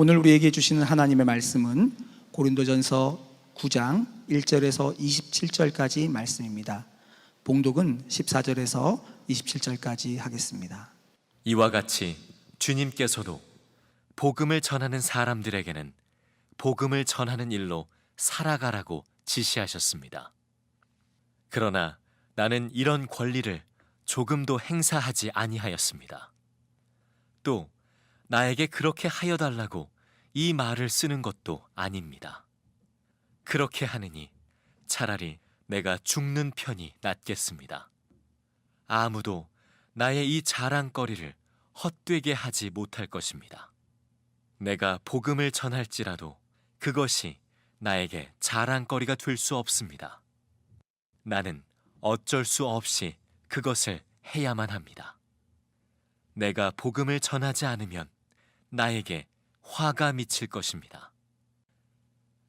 오늘 우리에게 주시는 하나님의 말씀은 고린도전서 9장 1절에서 27절까지 말씀입니다. 봉독은 14절에서 27절까지 하겠습니다. 이와 같이 주님께서도 복음을 전하는 사람들에게는 복음을 전하는 일로 살아가라고 지시하셨습니다. 그러나 나는 이런 권리를 조금도 행사하지 아니하였습니다. 또 나에게 그렇게 하여 달라고 이 말을 쓰는 것도 아닙니다. 그렇게 하느니 차라리 내가 죽는 편이 낫겠습니다. 아무도 나의 이 자랑거리를 헛되게 하지 못할 것입니다. 내가 복음을 전할지라도 그것이 나에게 자랑거리가 될 수 없습니다. 나는 어쩔 수 없이 그것을 해야만 합니다. 내가 복음을 전하지 않으면 나에게 화가 미칠 것입니다.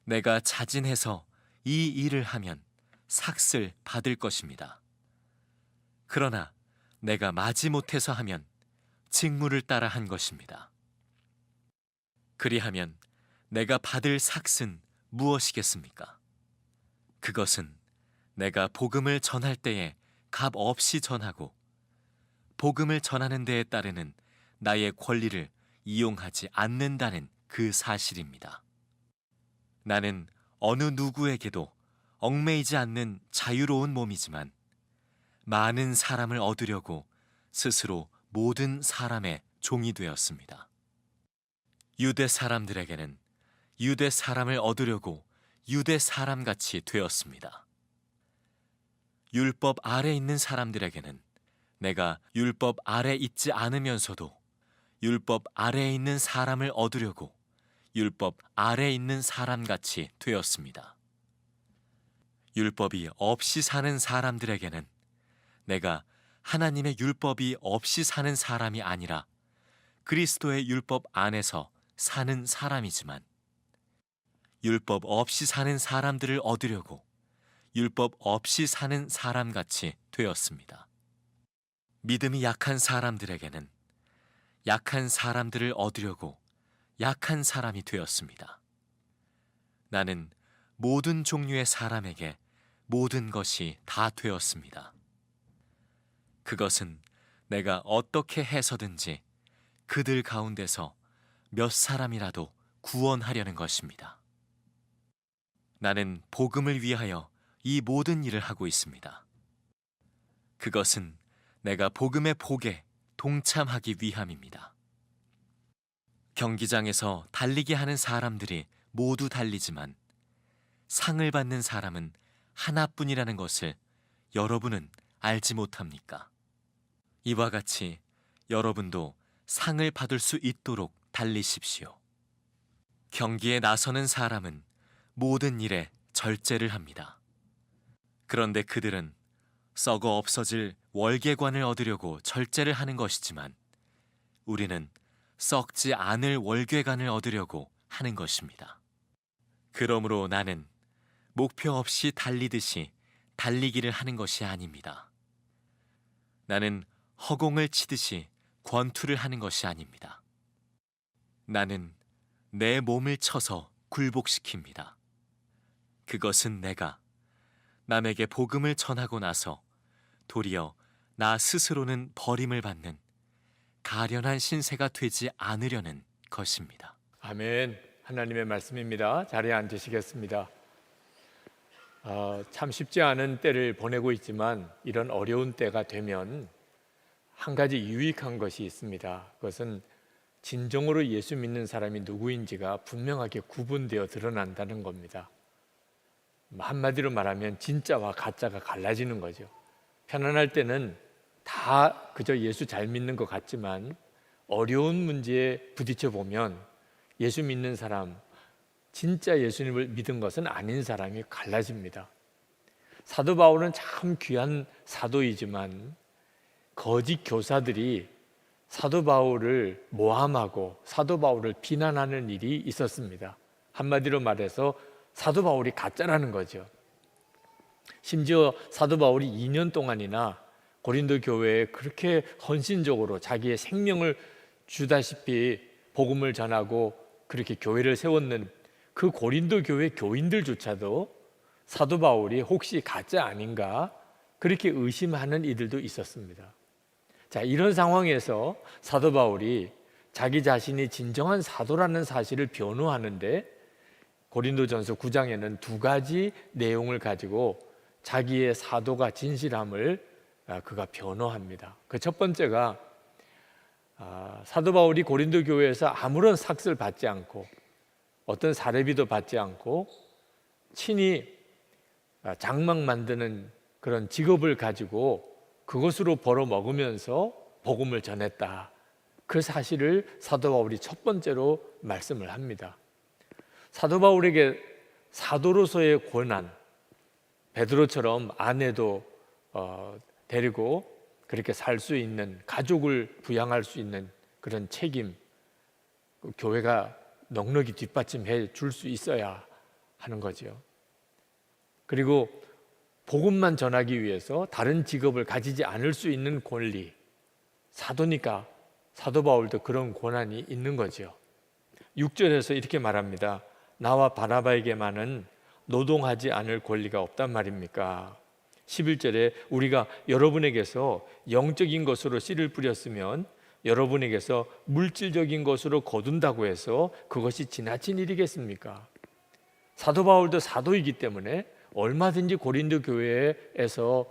내가 자진해서 이 일을 하면 삭슬 받을 것입니다. 그러나 내가 마지못해서 하면 직무를 따라 한 것입니다. 그리하면 내가 받을 삭은 무엇이겠습니까? 그것은 내가 복음을 전할 때에 값 없이 전하고 복음을 전하는 데에 따르는 나의 권리를 이용하지 않는다는 그 사실입니다. 나는 어느 누구에게도 얽매이지 않는 자유로운 몸이지만 많은 사람을 얻으려고 스스로 모든 사람의 종이 되었습니다. 유대 사람들에게는 유대 사람을 얻으려고 유대 사람같이 되었습니다. 율법 아래 있는 사람들에게는 내가 율법 아래 있지 않으면서도 율법 아래에 있는 사람을 얻으려고 율법 아래에 있는 사람같이 되었습니다. 율법이 없이 사는 사람들에게는 내가 하나님의 율법이 없이 사는 사람이 아니라 그리스도의 율법 안에서 사는 사람이지만 율법 없이 사는 사람들을 얻으려고 율법 없이 사는 사람같이 되었습니다. 믿음이 약한 사람들에게는 약한 사람들을 얻으려고 약한 사람이 되었습니다. 나는 모든 종류의 사람에게 모든 것이 다 되었습니다. 그것은 내가 어떻게 해서든지 그들 가운데서 몇 사람이라도 구원하려는 것입니다. 나는 복음을 위하여 이 모든 일을 하고 있습니다. 그것은 내가 복음의 복에 동참하기 위함입니다. 경기장에서 달리기 하는 사람들이 모두 달리지만 상을 받는 사람은 하나뿐이라는 것을 여러분은 알지 못합니까? 이와 같이 여러분도 상을 받을 수 있도록 달리십시오. 경기에 나서는 사람은 모든 일에 절제를 합니다. 그런데 그들은 썩어 없어질 월계관을 얻으려고 절제를 하는 것이지만 우리는 썩지 않을 월계관을 얻으려고 하는 것입니다. 그러므로 나는 목표 없이 달리듯이 달리기를 하는 것이 아닙니다. 나는 허공을 치듯이 권투를 하는 것이 아닙니다. 나는 내 몸을 쳐서 굴복시킵니다. 그것은 내가 남에게 복음을 전하고 나서 도리어 나 스스로는 버림을 받는 가련한 신세가 되지 않으려는 것입니다. 아멘. 하나님의 말씀입니다. 자리에 앉으시겠습니다. 참 쉽지 않은 때를 보내고 있지만 이런 어려운 때가 되면 한 가지 유익한 것이 있습니다. 그것은 진정으로 예수 믿는 사람이 누구인지가 분명하게 구분되어 드러난다는 겁니다. 한마디로 말하면 진짜와 가짜가 갈라지는 거죠. 편안할 때는 다 그저 예수 잘 믿는 것 같지만 어려운 문제에 부딪혀 보면 예수 믿는 사람, 진짜 예수님을 믿은 것은 아닌 사람이 갈라집니다. 사도 바울은 참 귀한 사도이지만 거짓 교사들이 사도 바울을 모함하고 사도 바울을 비난하는 일이 있었습니다. 한마디로 말해서 사도 바울이 가짜라는 거죠. 심지어 사도 바울이 2년 동안이나 고린도 교회에 그렇게 헌신적으로 자기의 생명을 주다시피 복음을 전하고 그렇게 교회를 세웠는 그 고린도 교회 교인들조차도 사도 바울이 혹시 가짜 아닌가 그렇게 의심하는 이들도 있었습니다. 자, 이런 상황에서 사도 바울이 자기 자신이 진정한 사도라는 사실을 변호하는데 고린도전서 9장에는 두 가지 내용을 가지고 자기의 사도가 진실함을 그가 변호합니다. 그 첫 번째가 사도 바울이 고린도 교회에서 아무런 삭슬 받지 않고 어떤 사례비도 받지 않고 친히 장막 만드는 그런 직업을 가지고 그것으로 벌어 먹으면서 복음을 전했다. 그 사실을 사도 바울이 첫 번째로 말씀을 합니다. 사도 바울에게 사도로서의 권한, 베드로처럼 아내도 데리고 그렇게 살 수 있는, 가족을 부양할 수 있는 그런 책임, 교회가 넉넉히 뒷받침해 줄 수 있어야 하는 거죠. 그리고 복음만 전하기 위해서 다른 직업을 가지지 않을 수 있는 권리, 사도니까 사도 바울도 그런 권한이 있는 거죠. 6절에서 이렇게 말합니다. 나와 바나바에게만은 노동하지 않을 권리가 없단 말입니까? 11절에 우리가 여러분에게서 영적인 것으로 씨를 뿌렸으면 여러분에게서 물질적인 것으로 거둔다고 해서 그것이 지나친 일이겠습니까? 사도 바울도 사도이기 때문에 얼마든지 고린도 교회에서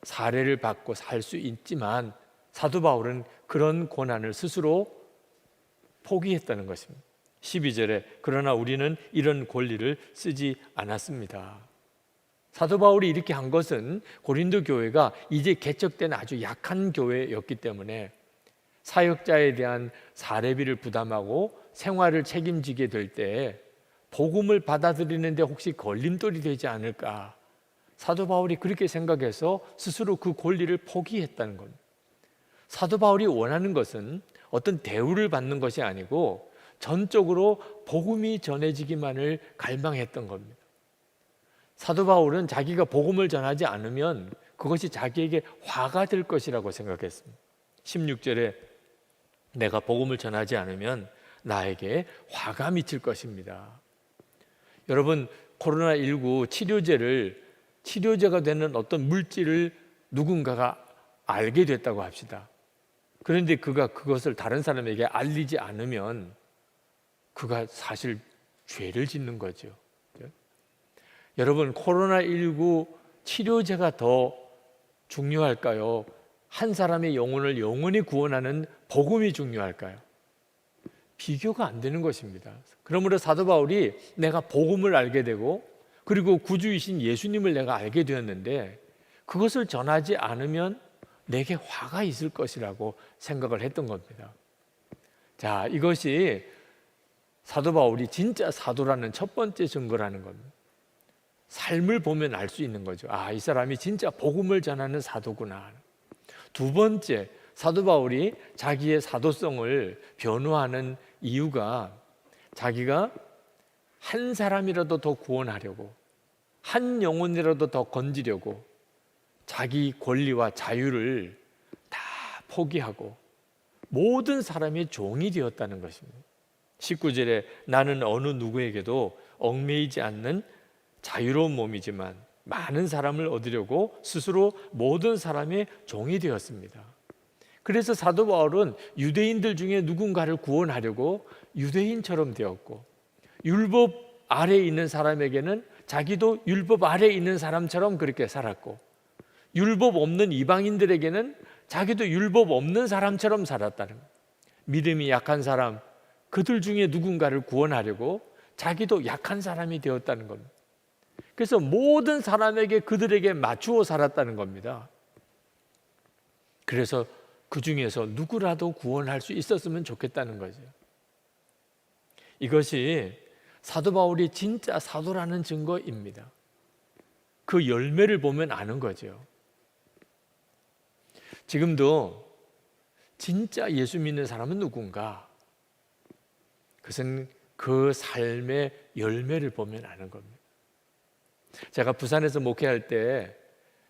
사례를 받고 살 수 있지만 사도 바울은 그런 권한을 스스로 포기했다는 것입니다. 12절에 그러나 우리는 이런 권리를 쓰지 않았습니다. 사도 바울이 이렇게 한 것은 고린도 교회가 이제 개척된 아주 약한 교회였기 때문에 사역자에 대한 사례비를 부담하고 생활을 책임지게 될 때 복음을 받아들이는데 혹시 걸림돌이 되지 않을까? 사도 바울이 그렇게 생각해서 스스로 그 권리를 포기했다는 겁니다. 사도 바울이 원하는 것은 어떤 대우를 받는 것이 아니고 전적으로 복음이 전해지기만을 갈망했던 겁니다. 사도 바울은 자기가 복음을 전하지 않으면 그것이 자기에게 화가 될 것이라고 생각했습니다. 16절에 내가 복음을 전하지 않으면 나에게 화가 미칠 것입니다. 여러분, 코로나19 치료제가 되는 어떤 물질을 누군가가 알게 됐다고 합시다. 그런데 그가 그것을 다른 사람에게 알리지 않으면 그가 사실 죄를 짓는 거죠. 여러분, 코로나19 치료제가 더 중요할까요? 한 사람의 영혼을 영원히 구원하는 복음이 중요할까요? 비교가 안 되는 것입니다. 그러므로 사도 바울이 내가 복음을 알게 되고 그리고 구주이신 예수님을 내가 알게 되었는데 그것을 전하지 않으면 내게 화가 있을 것이라고 생각을 했던 겁니다. 자, 이것이 사도 바울이 진짜 사도라는 첫 번째 증거라는 겁니다. 삶을 보면 알 수 있는 거죠. 아, 이 사람이 진짜 복음을 전하는 사도구나. 두 번째, 사도 바울이 자기의 사도성을 변호하는 이유가 자기가 한 사람이라도 더 구원하려고, 한 영혼이라도 더 건지려고 자기 권리와 자유를 다 포기하고 모든 사람의 종이 되었다는 것입니다. 19절에 나는 어느 누구에게도 얽매이지 않는 자유로운 몸이지만 많은 사람을 얻으려고 스스로 모든 사람의 종이 되었습니다. 그래서 사도 바울은 유대인들 중에 누군가를 구원하려고 유대인처럼 되었고 율법 아래에 있는 사람에게는 자기도 율법 아래에 있는 사람처럼 그렇게 살았고 율법 없는 이방인들에게는 자기도 율법 없는 사람처럼 살았다는 거예요. 믿음이 약한 사람, 그들 중에 누군가를 구원하려고 자기도 약한 사람이 되었다는 겁니다. 그래서 모든 사람에게 그들에게 맞추어 살았다는 겁니다. 그래서 그 중에서 누구라도 구원할 수 있었으면 좋겠다는 거죠. 이것이 사도 바울이 진짜 사도라는 증거입니다. 그 열매를 보면 아는 거죠. 지금도 진짜 예수 믿는 사람은 누군가? 그것은 그 삶의 열매를 보면 아는 겁니다. 제가 부산에서 목회할 때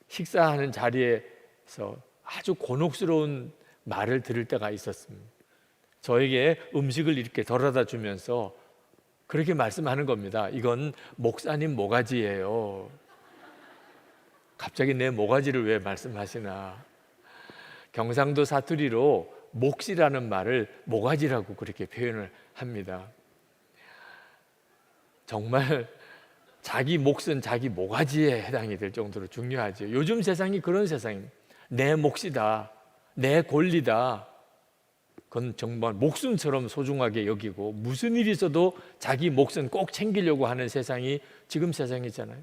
식사하는 자리에서 아주 곤혹스러운 말을 들을 때가 있었습니다. 저에게 음식을 이렇게 덜어다 주면서 그렇게 말씀하는 겁니다. 이건 목사님 모가지예요. 갑자기 내 모가지를 왜 말씀하시나? 경상도 사투리로 몫이라는 말을 모가지라고 그렇게 표현을 합니다. 정말 자기 몫은 자기 모가지에 해당이 될 정도로 중요하죠. 요즘 세상이 그런 세상입니다. 내 몫이다, 내 권리다. 그건 정말 목숨처럼 소중하게 여기고 무슨 일이 있어도 자기 몫은 꼭 챙기려고 하는 세상이 지금 세상이잖아요.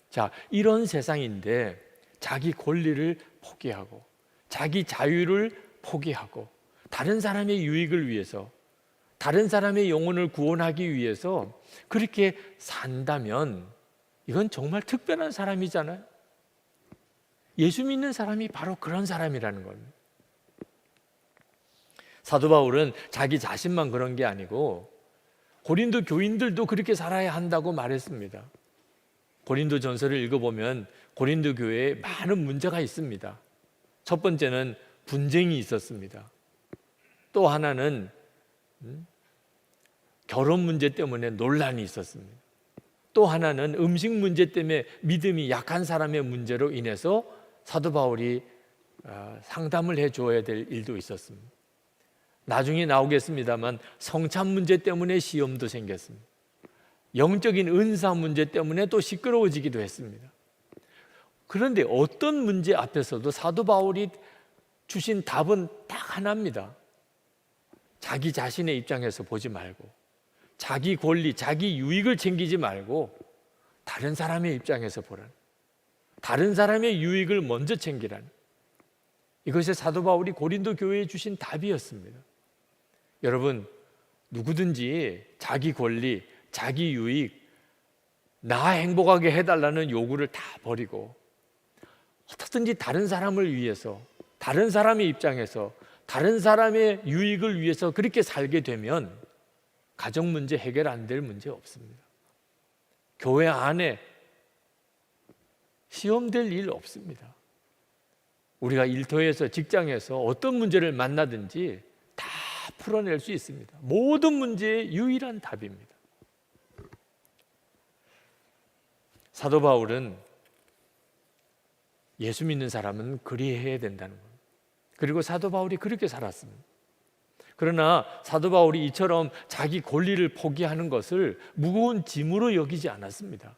자, 이런 세상인데 자기 권리를 포기하고 자기 자유를 포기하고 다른 사람의 유익을 위해서, 다른 사람의 영혼을 구원하기 위해서 그렇게 산다면 이건 정말 특별한 사람이잖아요. 예수 믿는 사람이 바로 그런 사람이라는 겁니다. 사도 바울은 자기 자신만 그런 게 아니고 고린도 교인들도 그렇게 살아야 한다고 말했습니다. 고린도 전서를 읽어보면 고린도 교회에 많은 문제가 있습니다. 첫 번째는 분쟁이 있었습니다. 또 하나는 결혼 문제 때문에 논란이 있었습니다. 또 하나는 음식 문제 때문에 믿음이 약한 사람의 문제로 인해서 사도 바울이 상담을 해줘야 될 일도 있었습니다. 나중에 나오겠습니다만 성찬 문제 때문에 시험도 생겼습니다. 영적인 은사 문제 때문에 또 시끄러워지기도 했습니다. 그런데 어떤 문제 앞에서도 사도 바울이 주신 답은 딱 하나입니다. 자기 자신의 입장에서 보지 말고 자기 권리, 자기 유익을 챙기지 말고 다른 사람의 입장에서 보라는, 다른 사람의 유익을 먼저 챙기라는, 이것이 사도 바울이 고린도 교회에 주신 답이었습니다. 여러분, 누구든지 자기 권리, 자기 유익, 나 행복하게 해달라는 요구를 다 버리고 어떻든지 다른 사람을 위해서, 다른 사람의 입장에서, 다른 사람의 유익을 위해서 그렇게 살게 되면 가정 문제 해결 안 될 문제 없습니다. 교회 안에 시험될 일 없습니다. 우리가 일터에서, 직장에서 어떤 문제를 만나든지 다 풀어낼 수 있습니다. 모든 문제의 유일한 답입니다. 사도 바울은 예수 믿는 사람은 그리해야 된다는 겁니다. 그리고 사도 바울이 그렇게 살았습니다. 그러나 사도 바울이 이처럼 자기 권리를 포기하는 것을 무거운 짐으로 여기지 않았습니다.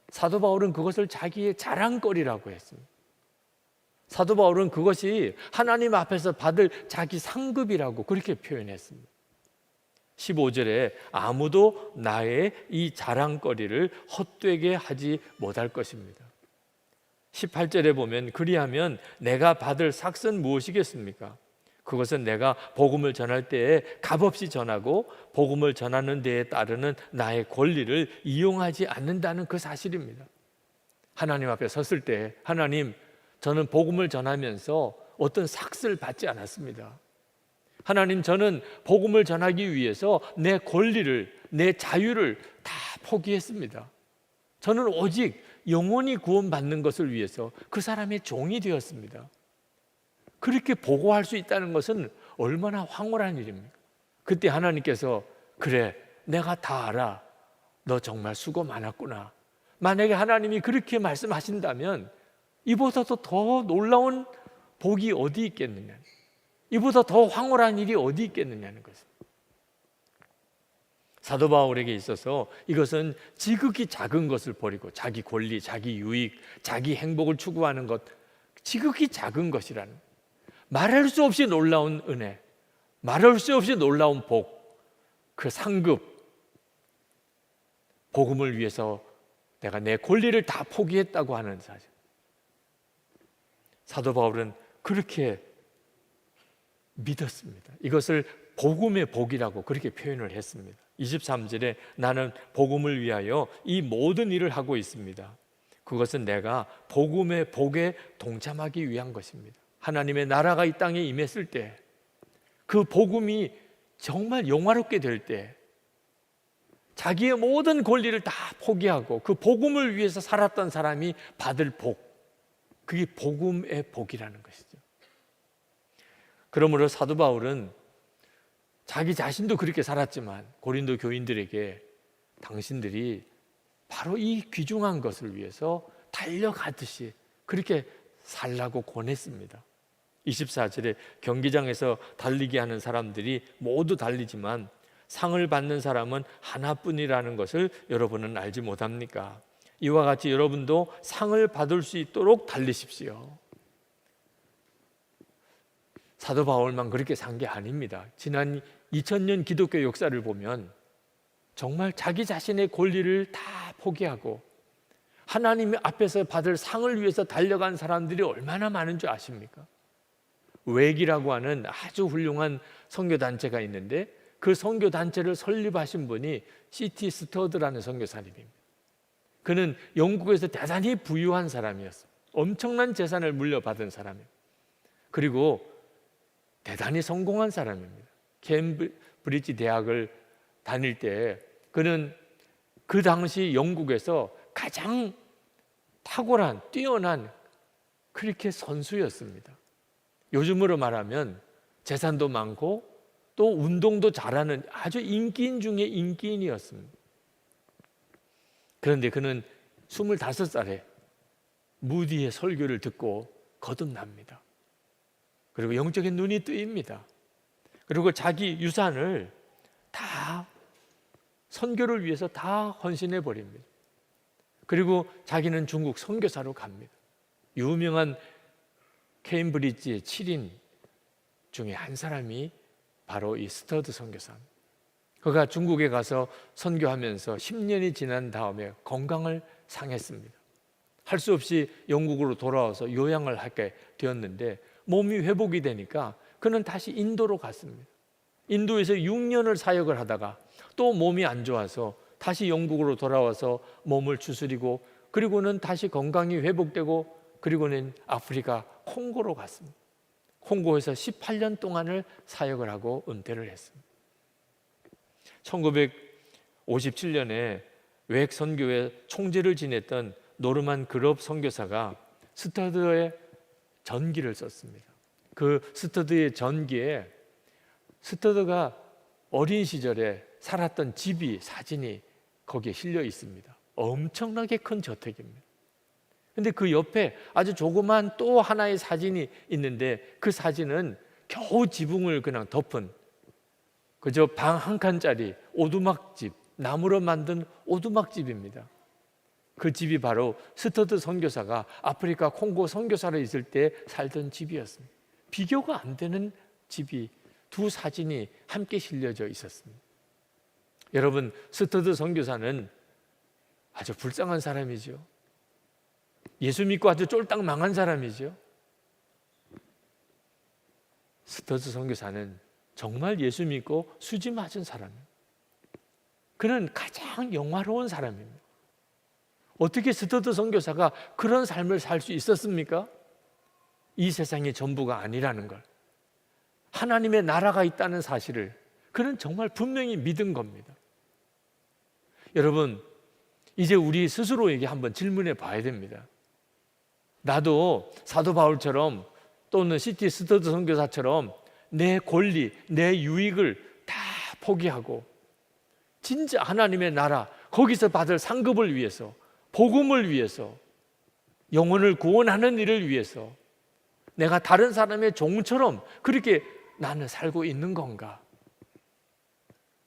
사도 바울은 그것을 자기의 자랑거리라고 했습니다. 사도 바울은 그것이 하나님 앞에서 받을 자기 상급이라고 그렇게 표현했습니다. 15절에 아무도 나의 이 자랑거리를 헛되게 하지 못할 것입니다. 18절에 보면 그리하면 내가 받을 삭은 무엇이겠습니까? 그것은 내가 복음을 전할 때에 값없이 전하고 복음을 전하는 데에 따르는 나의 권리를 이용하지 않는다는 그 사실입니다. 하나님 앞에 섰을 때 하나님, 저는 복음을 전하면서 어떤 삭을 받지 않았습니다. 하나님, 저는 복음을 전하기 위해서 내 권리를, 내 자유를 다 포기했습니다. 저는 오직 영원히 구원받는 것을 위해서 그 사람의 종이 되었습니다. 그렇게 보고할 수 있다는 것은 얼마나 황홀한 일입니까? 그때 하나님께서 그래, 내가 다 알아. 너 정말 수고 많았구나. 만약에 하나님이 그렇게 말씀하신다면 이보다도 더 놀라운 복이 어디 있겠느냐, 이보다 더 황홀한 일이 어디 있겠느냐는 것입니다. 사도 바울에게 있어서 이것은 지극히 작은 것을 버리고 자기 권리, 자기 유익, 자기 행복을 추구하는 것, 지극히 작은 것이라는, 말할 수 없이 놀라운 은혜, 말할 수 없이 놀라운 복, 그 상급, 복음을 위해서 내가 내 권리를 다 포기했다고 하는 사실. 사도 바울은 그렇게 믿었습니다. 이것을 복음의 복이라고 그렇게 표현을 했습니다. 23절에 나는 복음을 위하여 이 모든 일을 하고 있습니다. 그것은 내가 복음의 복에 동참하기 위한 것입니다. 하나님의 나라가 이 땅에 임했을 때, 그 복음이 정말 영화롭게 될 때, 자기의 모든 권리를 다 포기하고 그 복음을 위해서 살았던 사람이 받을 복, 그게 복음의 복이라는 것이죠. 그러므로 사도 바울은 자기 자신도 그렇게 살았지만 고린도 교인들에게 당신들이 바로 이 귀중한 것을 위해서 달려가듯이 그렇게 살라고 권했습니다. 24절에 경기장에서 달리기 하는 사람들이 모두 달리지만 상을 받는 사람은 하나뿐이라는 것을 여러분은 알지 못합니까? 이와 같이 여러분도 상을 받을 수 있도록 달리십시오. 사도 바울만 그렇게 산 게 아닙니다. 지난 2000년 기독교 역사를 보면 정말 자기 자신의 권리를 다 포기하고 하나님 앞에서 받을 상을 위해서 달려간 사람들이 얼마나 많은 줄 아십니까? 웩이라고 하는 아주 훌륭한 선교단체가 있는데 그 선교단체를 설립하신 분이 C.T. 스터드라는 선교사님입니다. 그는 영국에서 대단히 부유한 사람이었어요. 엄청난 재산을 물려받은 사람이에요. 그리고 대단히 성공한 사람입니다. 캠브리지 대학을 다닐 때 그는 그 당시 영국에서 가장 탁월한, 뛰어난 크리켓 선수였습니다. 요즘으로 말하면 재산도 많고 또 운동도 잘하는 아주 인기인 중에 인기인이었습니다. 그런데 그는 25살에 무디의 설교를 듣고 거듭납니다. 그리고 영적인 눈이 뜨입니다. 그리고 자기 유산을 다 선교를 위해서 다 헌신해 버립니다. 그리고 자기는 중국 선교사로 갑니다. 유명한 케임브리지의 7인 중에 한 사람이 바로 이 스터드 선교사입니다. 그가 중국에 가서 선교하면서 10년이 지난 다음에 건강을 상했습니다. 할 수 없이 영국으로 돌아와서 요양을 하게 되었는데 몸이 회복이 되니까 그는 다시 인도로 갔습니다. 인도에서 6년을 사역을 하다가 또 몸이 안 좋아서 다시 영국으로 돌아와서 몸을 추스리고 그리고는 다시 건강이 회복되고 그리고는 아프리카 콩고로 갔습니다. 콩고에서 18년 동안을 사역을 하고 은퇴를 했습니다. 1957년에 웩 선교회 총재를 지냈던 노르만 그럽 선교사가 스터드의 전기를 썼습니다. 그 스터드의 전기에 스터드가 어린 시절에 살았던 집이 사진이 거기에 실려 있습니다. 엄청나게 큰 저택입니다. 근데 그 옆에 아주 조그만 또 하나의 사진이 있는데 그 사진은 겨우 지붕을 그냥 덮은 그저 방 한 칸짜리 오두막집, 나무로 만든 오두막집입니다. 그 집이 바로 스터드 선교사가 아프리카 콩고 선교사로 있을 때 살던 집이었습니다. 비교가 안 되는 집이 두 사진이 함께 실려져 있었습니다. 여러분, 스터드 선교사는 아주 불쌍한 사람이죠. 예수 믿고 아주 쫄딱 망한 사람이죠. 스터드 선교사는 정말 예수 믿고 수지 맞은 사람이에요. 그는 가장 영화로운 사람입니다. 어떻게 스터드 선교사가 그런 삶을 살 수 있었습니까? 이 세상이 전부가 아니라는 걸, 하나님의 나라가 있다는 사실을 그는 정말 분명히 믿은 겁니다. 여러분, 이제 우리 스스로에게 한번 질문해 봐야 됩니다. 나도 사도 바울처럼 또는 C.T. 스터드 선교사처럼 내 권리, 내 유익을 다 포기하고 진짜 하나님의 나라, 거기서 받을 상급을 위해서, 복음을 위해서, 영혼을 구원하는 일을 위해서 내가 다른 사람의 종처럼 그렇게 나는 살고 있는 건가?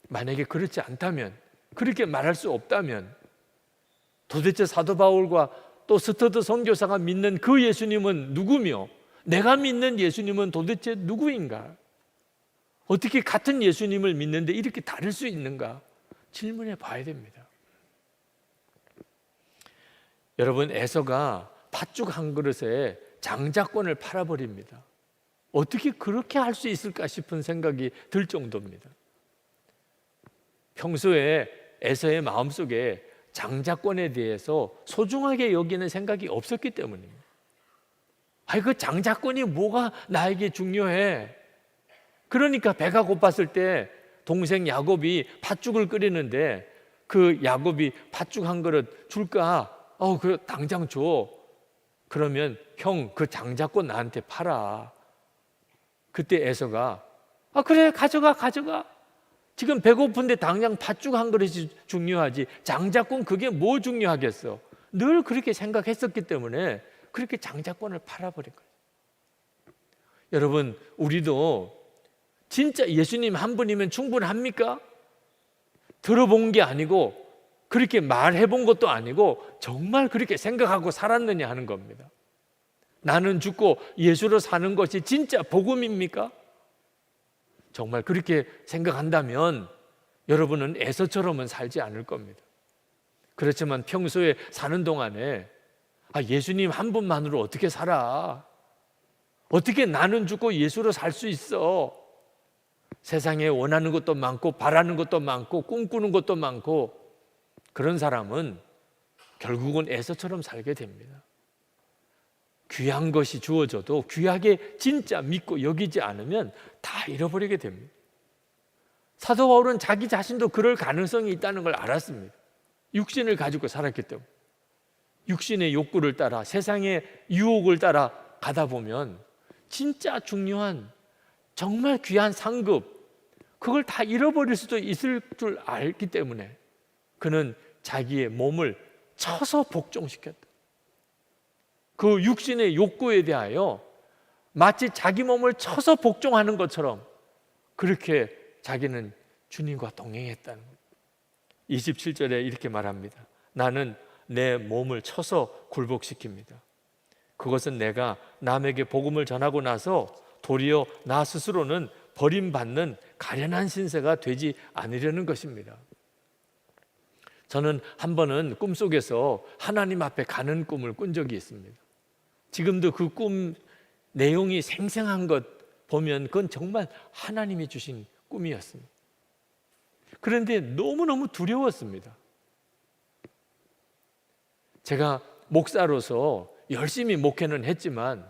만약에 그렇지 않다면, 그렇게 말할 수 없다면 도대체 사도 바울과 또 스터드 선교사가 믿는 그 예수님은 누구며 내가 믿는 예수님은 도대체 누구인가? 어떻게 같은 예수님을 믿는데 이렇게 다를 수 있는가? 질문해 봐야 됩니다. 여러분, 에서가 팥죽 한 그릇에 장자권을 팔아버립니다. 어떻게 그렇게 할 수 있을까 싶은 생각이 들 정도입니다. 평소에 에서의 마음속에 장자권에 대해서 소중하게 여기는 생각이 없었기 때문입니다. 아니, 그 장자권이 뭐가 나에게 중요해? 그러니까 배가 고팠을 때 동생 야곱이 팥죽을 끓이는데 그 야곱이 팥죽 한 그릇 줄까? 그 당장 줘. 그러면 형, 그 장자권 나한테 팔아. 그때 에서가 그래, 가져가. 지금 배고픈데 당장 팥죽 한 그릇이 중요하지 장자권 그게 뭐 중요하겠어. 늘 그렇게 생각했었기 때문에 그렇게 장자권을 팔아버린 거예요. 여러분, 우리도 진짜 예수님 한 분이면 충분합니까? 들어본 게 아니고 그렇게 말해본 것도 아니고 정말 그렇게 생각하고 살았느냐 하는 겁니다. 나는 죽고 예수로 사는 것이 진짜 복음입니까? 정말 그렇게 생각한다면 여러분은 에서처럼은 살지 않을 겁니다. 그렇지만 평소에 사는 동안에 예수님 한 분만으로 어떻게 살아? 어떻게 나는 죽고 예수로 살 수 있어? 세상에 원하는 것도 많고 바라는 것도 많고 꿈꾸는 것도 많고 그런 사람은 결국은 에서처럼 살게 됩니다. 귀한 것이 주어져도 귀하게 진짜 믿고 여기지 않으면 다 잃어버리게 됩니다. 사도 바울은 자기 자신도 그럴 가능성이 있다는 걸 알았습니다. 육신을 가지고 살았기 때문에. 육신의 욕구를 따라 세상의 유혹을 따라 가다 보면 진짜 중요한 정말 귀한 상급 그걸 다 잃어버릴 수도 있을 줄 알기 때문에 그는 자기의 몸을 쳐서 복종시켰다. 그 육신의 욕구에 대하여 마치 자기 몸을 쳐서 복종하는 것처럼 그렇게 자기는 주님과 동행했다는 거예요. 27절에 이렇게 말합니다. 나는 내 몸을 쳐서 굴복시킵니다. 그것은 내가 남에게 복음을 전하고 나서 도리어 나 스스로는 버림받는 가련한 신세가 되지 않으려는 것입니다. 저는 한 번은 꿈속에서 하나님 앞에 가는 꿈을 꾼 적이 있습니다. 지금도 그 꿈 내용이 생생한 것 보면 그건 정말 하나님이 주신 꿈이었습니다. 그런데 너무너무 두려웠습니다. 제가 목사로서 열심히 목회는 했지만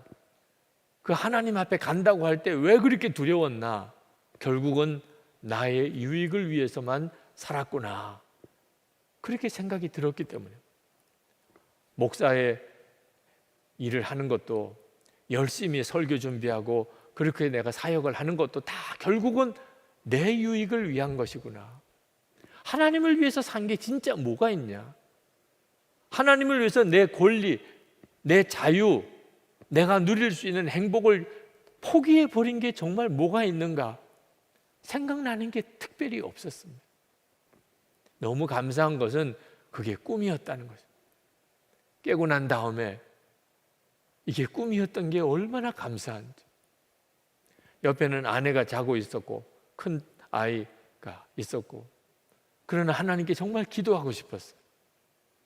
그 하나님 앞에 간다고 할 때 왜 그렇게 두려웠나? 결국은 나의 유익을 위해서만 살았구나. 그렇게 생각이 들었기 때문에 목사의 일을 하는 것도 열심히 설교 준비하고 그렇게 내가 사역을 하는 것도 다 결국은 내 유익을 위한 것이구나. 하나님을 위해서 산 게 진짜 뭐가 있냐? 하나님을 위해서 내 권리, 내 자유, 내가 누릴 수 있는 행복을 포기해 버린 게 정말 뭐가 있는가? 생각나는 게 특별히 없었습니다. 너무 감사한 것은 그게 꿈이었다는 거죠. 깨고 난 다음에 이게 꿈이었던 게 얼마나 감사한지. 옆에는 아내가 자고 있었고 큰 아이가 있었고 그러나 하나님께 정말 기도하고 싶었어요.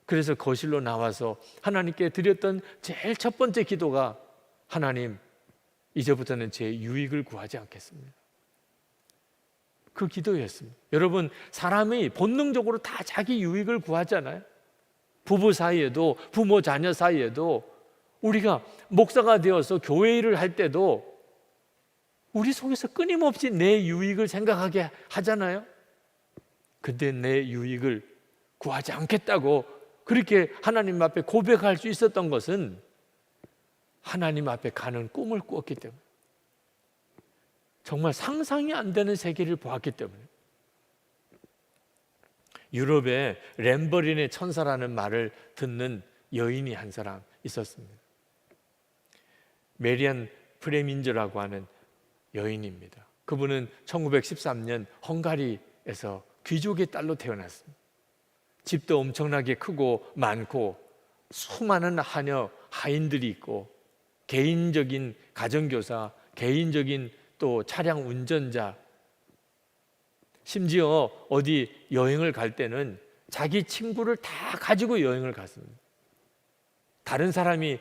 그래서 거실로 나와서 하나님께 드렸던 제일 첫 번째 기도가 하나님, 이제부터는 제 유익을 구하지 않겠습니다. 그 기도였습니다. 여러분, 사람이 본능적으로 다 자기 유익을 구하잖아요. 부부 사이에도 부모 자녀 사이에도 우리가 목사가 되어서 교회 일을 할 때도 우리 속에서 끊임없이 내 유익을 생각하게 하잖아요. 근데 내 유익을 구하지 않겠다고 그렇게 하나님 앞에 고백할 수 있었던 것은 하나님 앞에 가는 꿈을 꾸었기 때문에, 정말 상상이 안 되는 세계를 보았기 때문에. 유럽에 램버린의 천사라는 말을 듣는 여인이 한 사람 있었습니다. 메리안 프레민저라고 하는 여인입니다. 그분은 1913년 헝가리에서 귀족의 딸로 태어났습니다. 집도 엄청나게 크고 많고 수많은 하녀, 하인들이 있고 개인적인 가정교사, 개인적인 또 차량 운전자, 심지어 어디 여행을 갈 때는 자기 친구를 다 가지고 여행을 갔습니다. 다른 사람이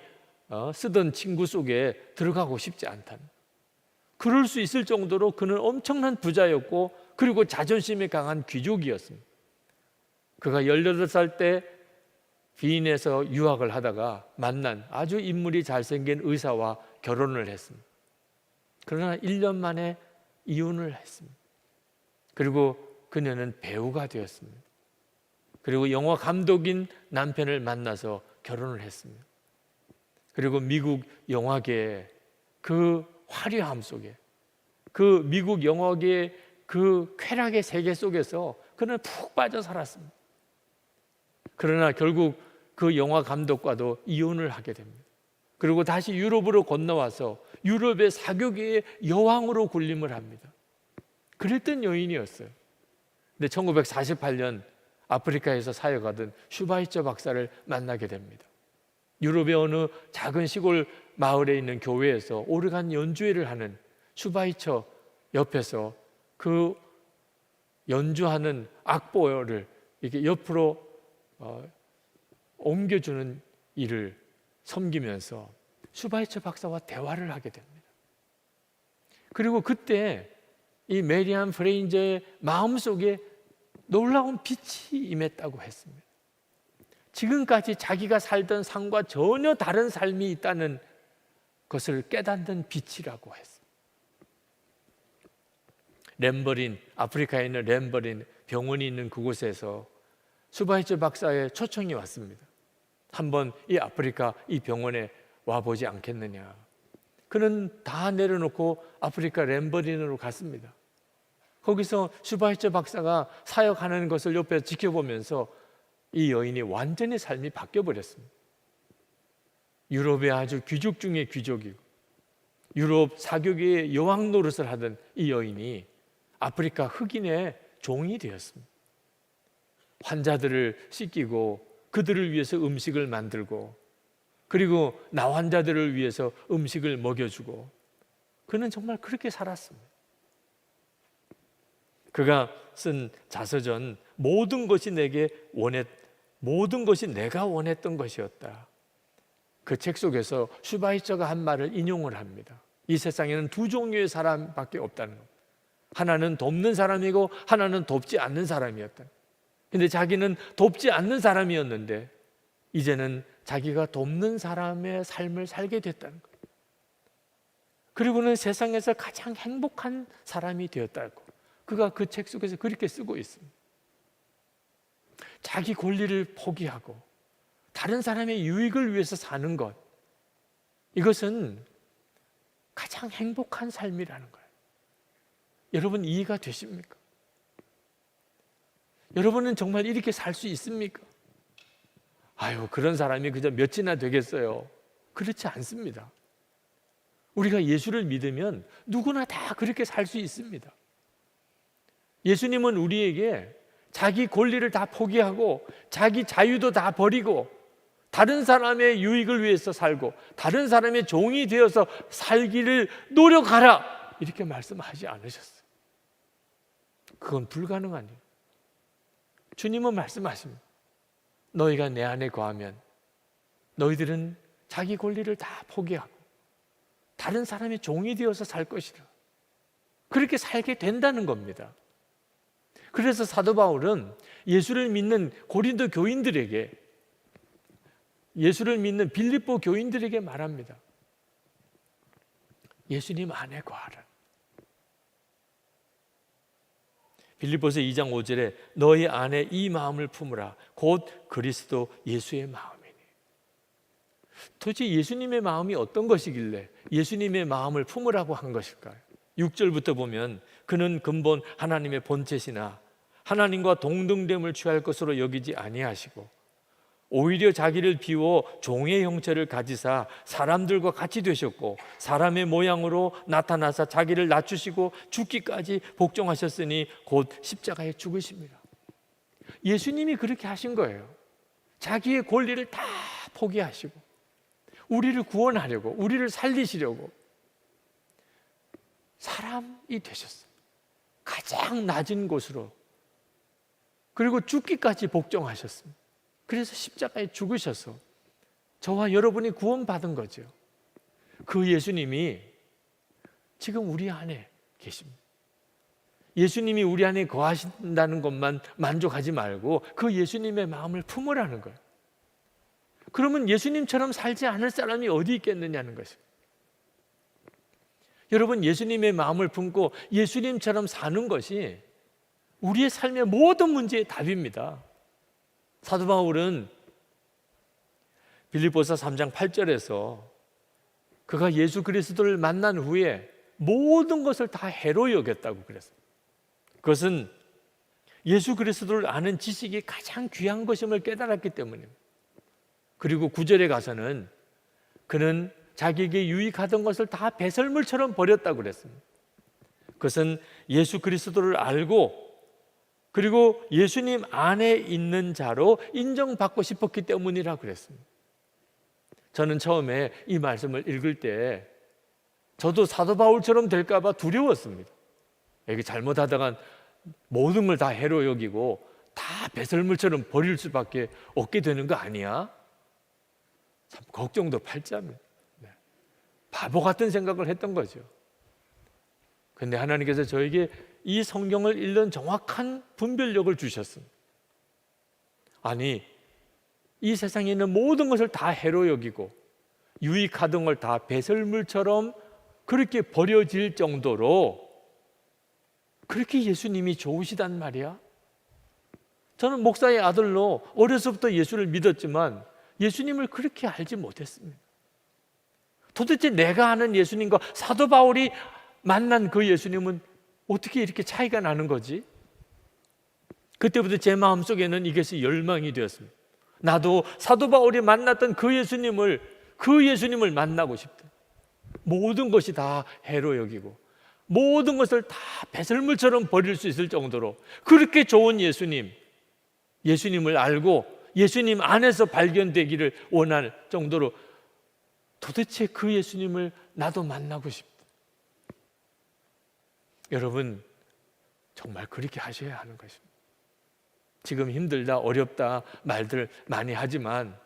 쓰던 친구 속에 들어가고 싶지 않다는, 그럴 수 있을 정도로 그는 엄청난 부자였고 그리고 자존심이 강한 귀족이었습니다. 그가 18살 때 비인에서 유학을 하다가 만난 아주 인물이 잘생긴 의사와 결혼을 했습니다. 그러나 1년 만에 이혼을 했습니다. 그리고 그녀는 배우가 되었습니다. 그리고 영화 감독인 남편을 만나서 결혼을 했습니다. 그리고 미국 영화계의 그 화려함 속에, 그 미국 영화계의 그 쾌락의 세계 속에서 그는 푹 빠져 살았습니다. 그러나 결국 그 영화 감독과도 이혼을 하게 됩니다. 그리고 다시 유럽으로 건너와서 유럽의 사교계의 여왕으로 군림을 합니다. 그랬던 여인이었어요. 근데 1948년 아프리카에서 사역하던 슈바이처 박사를 만나게 됩니다. 유럽의 어느 작은 시골 마을에 있는 교회에서 오르간 연주회를 하는 슈바이처 옆에서 그 연주하는 악보를 이렇게 옆으로 옮겨주는 일을 섬기면서 슈바이처 박사와 대화를 하게 됩니다. 그리고 그때 이 메리안 프레인저의 마음속에 놀라운 빛이 임했다고 했습니다. 지금까지 자기가 살던 삶과 전혀 다른 삶이 있다는 것을 깨닫는 빛이라고 했습니다. 램버린, 아프리카에 있는 램버린 병원이 있는 그곳에서 슈바이처 박사의 초청이 왔습니다. 한번 이 아프리카 이 병원에 와보지 않겠느냐. 그는 다 내려놓고 아프리카 램버린으로 갔습니다. 거기서 슈바이처 박사가 사역하는 것을 옆에서 지켜보면서 이 여인이 완전히 삶이 바뀌어버렸습니다. 유럽의 아주 귀족 중에 귀족이고 유럽 사교계의 여왕 노릇을 하던 이 여인이 아프리카 흑인의 종이 되었습니다. 환자들을 씻기고 그들을 위해서 음식을 만들고 그리고 나 환자들을 위해서 음식을 먹여주고 그는 정말 그렇게 살았습니다. 그가 쓴 자서전 모든 것이 내가 원했던 것이었다. 그 책 속에서 슈바이처가 한 말을 인용을 합니다. 이 세상에는 두 종류의 사람밖에 없다는 것. 하나는 돕는 사람이고 하나는 돕지 않는 사람이었다. 근데 자기는 돕지 않는 사람이었는데 이제는 자기가 돕는 사람의 삶을 살게 됐다는 것. 그리고는 세상에서 가장 행복한 사람이 되었다고 그가 그 책 속에서 그렇게 쓰고 있습니다. 자기 권리를 포기하고 다른 사람의 유익을 위해서 사는 것, 이것은 가장 행복한 삶이라는 거예요. 여러분 이해가 되십니까? 여러분은 정말 이렇게 살 수 있습니까? 아유, 그런 사람이 그저 몇이나 되겠어요. 그렇지 않습니다. 우리가 예수를 믿으면 누구나 다 그렇게 살 수 있습니다. 예수님은 우리에게 자기 권리를 다 포기하고 자기 자유도 다 버리고 다른 사람의 유익을 위해서 살고 다른 사람의 종이 되어서 살기를 노력하라 이렇게 말씀하지 않으셨어요. 그건 불가능한 일. 주님은 말씀하십니다. 너희가 내 안에 거하면 너희들은 자기 권리를 다 포기하고 다른 사람의 종이 되어서 살 것이다. 그렇게 살게 된다는 겁니다. 그래서 사도 바울은 예수를 믿는 고린도 교인들에게, 예수를 믿는 빌립보 교인들에게 말합니다. 예수님 안에 거하라. 빌립보서 2장 5절에 너희 안에 이 마음을 품으라 곧 그리스도 예수의 마음이니. 도대체 예수님의 마음이 어떤 것이길래 예수님의 마음을 품으라고 한 것일까요? 6절부터 보면 그는 근본 하나님의 본체시나 하나님과 동등됨을 취할 것으로 여기지 아니하시고 오히려 자기를 비워 종의 형체를 가지사 사람들과 같이 되셨고 사람의 모양으로 나타나사 자기를 낮추시고 죽기까지 복종하셨으니 곧 십자가에 죽으십니다. 예수님이 그렇게 하신 거예요. 자기의 권리를 다 포기하시고 우리를 구원하려고, 우리를 살리시려고 사람이 되셨어요. 가장 낮은 곳으로, 그리고 죽기까지 복종하셨습니다. 그래서 십자가에 죽으셔서 저와 여러분이 구원받은 거죠. 그 예수님이 지금 우리 안에 계십니다. 예수님이 우리 안에 거하신다는 것만 만족하지 말고 그 예수님의 마음을 품으라는 거예요. 그러면 예수님처럼 살지 않을 사람이 어디 있겠느냐는 것입니다. 여러분, 예수님의 마음을 품고 예수님처럼 사는 것이 우리의 삶의 모든 문제의 답입니다. 사도 바울은 빌립보서 3장 8절에서 그가 예수 그리스도를 만난 후에 모든 것을 다 해로 여겼다고 그랬어요. 그것은 예수 그리스도를 아는 지식이 가장 귀한 것임을 깨달았기 때문입니다. 그리고 9절에 가서는 그는 자기에게 유익하던 것을 다 배설물처럼 버렸다고 그랬습니다. 그것은 예수 그리스도를 알고 그리고 예수님 안에 있는 자로 인정받고 싶었기 때문이라고 그랬습니다. 저는 처음에 이 말씀을 읽을 때 저도 사도 바울처럼 될까 봐 두려웠습니다. 이게 잘못하다간 모든 걸 다 해로 여기고 다 배설물처럼 버릴 수밖에 없게 되는 거 아니야? 참 걱정도 팔자입니다. 바보 같은 생각을 했던 거죠. 그런데 하나님께서 저에게 이 성경을 읽는 정확한 분별력을 주셨습니다. 아니, 이 세상에 있는 모든 것을 다 해로 여기고 유익하던 걸 다 배설물처럼 그렇게 버려질 정도로 그렇게 예수님이 좋으시단 말이야. 저는 목사의 아들로 어려서부터 예수를 믿었지만 예수님을 그렇게 알지 못했습니다. 도대체 내가 아는 예수님과 사도 바울이 만난 그 예수님은 어떻게 이렇게 차이가 나는 거지? 그때부터 제 마음속에는 이것이 열망이 되었습니다. 나도 사도 바울이 만났던 그 예수님을 만나고 싶다. 모든 것이 다 해로 여기고 모든 것을 다 배설물처럼 버릴 수 있을 정도로 그렇게 좋은 예수님을 알고 예수님 안에서 발견되기를 원할 정도로 도대체 그 예수님을 나도 만나고 싶다. 여러분, 정말 그렇게 하셔야 하는 것입니다. 지금 힘들다, 어렵다 말들 많이 하지만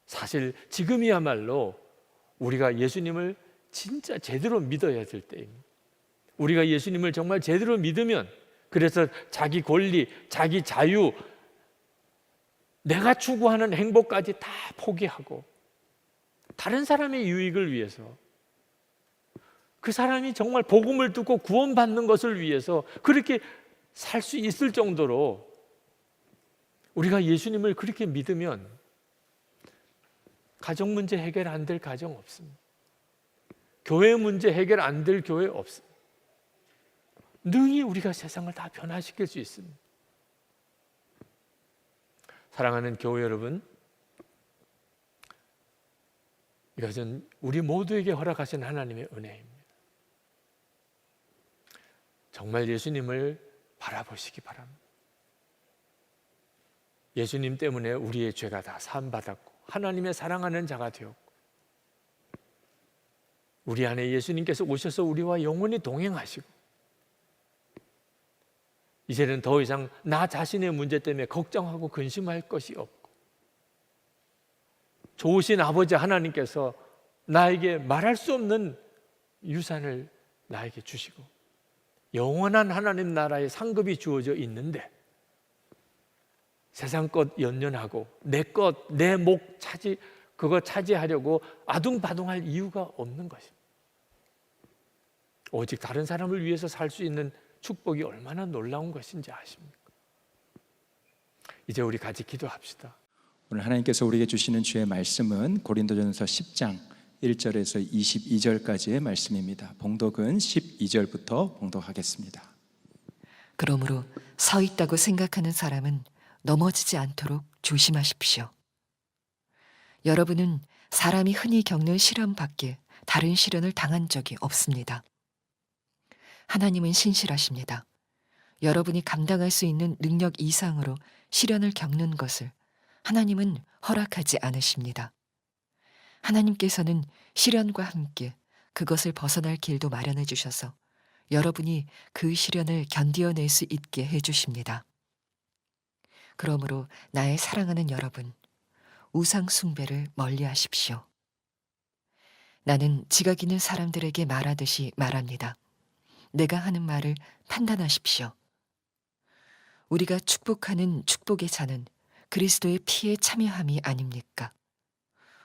사실 지금이야말로 우리가 예수님을 진짜 제대로 믿어야 될 때입니다. 우리가 예수님을 정말 제대로 믿으면 그래서 자기 권리, 자기 자유, 내가 추구하는 행복까지 다 포기하고 다른 사람의 유익을 위해서 그 사람이 정말 복음을 듣고 구원받는 것을 위해서 그렇게 살 수 있을 정도로 우리가 예수님을 그렇게 믿으면 가정 문제 해결 안 될 가정 없습니다. 교회 문제 해결 안 될 교회 없습니다. 능히 우리가 세상을 다 변화시킬 수 있습니다. 사랑하는 교회 여러분, 이것은 우리 모두에게 허락하신 하나님의 은혜입니다. 정말 예수님을 바라보시기 바랍니다. 예수님 때문에 우리의 죄가 다 사함받았고 하나님의 사랑하는 자가 되었고 우리 안에 예수님께서 오셔서 우리와 영원히 동행하시고 이제는 더 이상 나 자신의 문제 때문에 걱정하고 근심할 것이 없고 좋으신 아버지 하나님께서 나에게 말할 수 없는 유산을 나에게 주시고 영원한 하나님 나라의 상급이 주어져 있는데 세상 것 연연하고 내 것, 내 목 그거 차지하려고 아둥바둥할 이유가 없는 것입니다. 오직 다른 사람을 위해서 살 수 있는 축복이 얼마나 놀라운 것인지 아십니까? 이제 우리 같이 기도합시다. 오늘 하나님께서 우리에게 주시는 주의 말씀은 고린도전서 10장 1절에서 22절까지의 말씀입니다. 봉독은 12절부터 봉독하겠습니다. 그러므로 서 있다고 생각하는 사람은 넘어지지 않도록 조심하십시오. 여러분은 사람이 흔히 겪는 시련 밖에 다른 시련을 당한 적이 없습니다. 하나님은 신실하십니다. 여러분이 감당할 수 있는 능력 이상으로 시련을 겪는 것을 하나님은 허락하지 않으십니다. 하나님께서는 시련과 함께 그것을 벗어날 길도 마련해 주셔서 여러분이 그 시련을 견디어낼 수 있게 해주십니다. 그러므로 나의 사랑하는 여러분, 우상 숭배를 멀리 하십시오. 나는 지각 있는 사람들에게 말하듯이 말합니다. 내가 하는 말을 판단하십시오. 우리가 축복하는 축복의 잔은 그리스도의 피에 참여함이 아닙니까?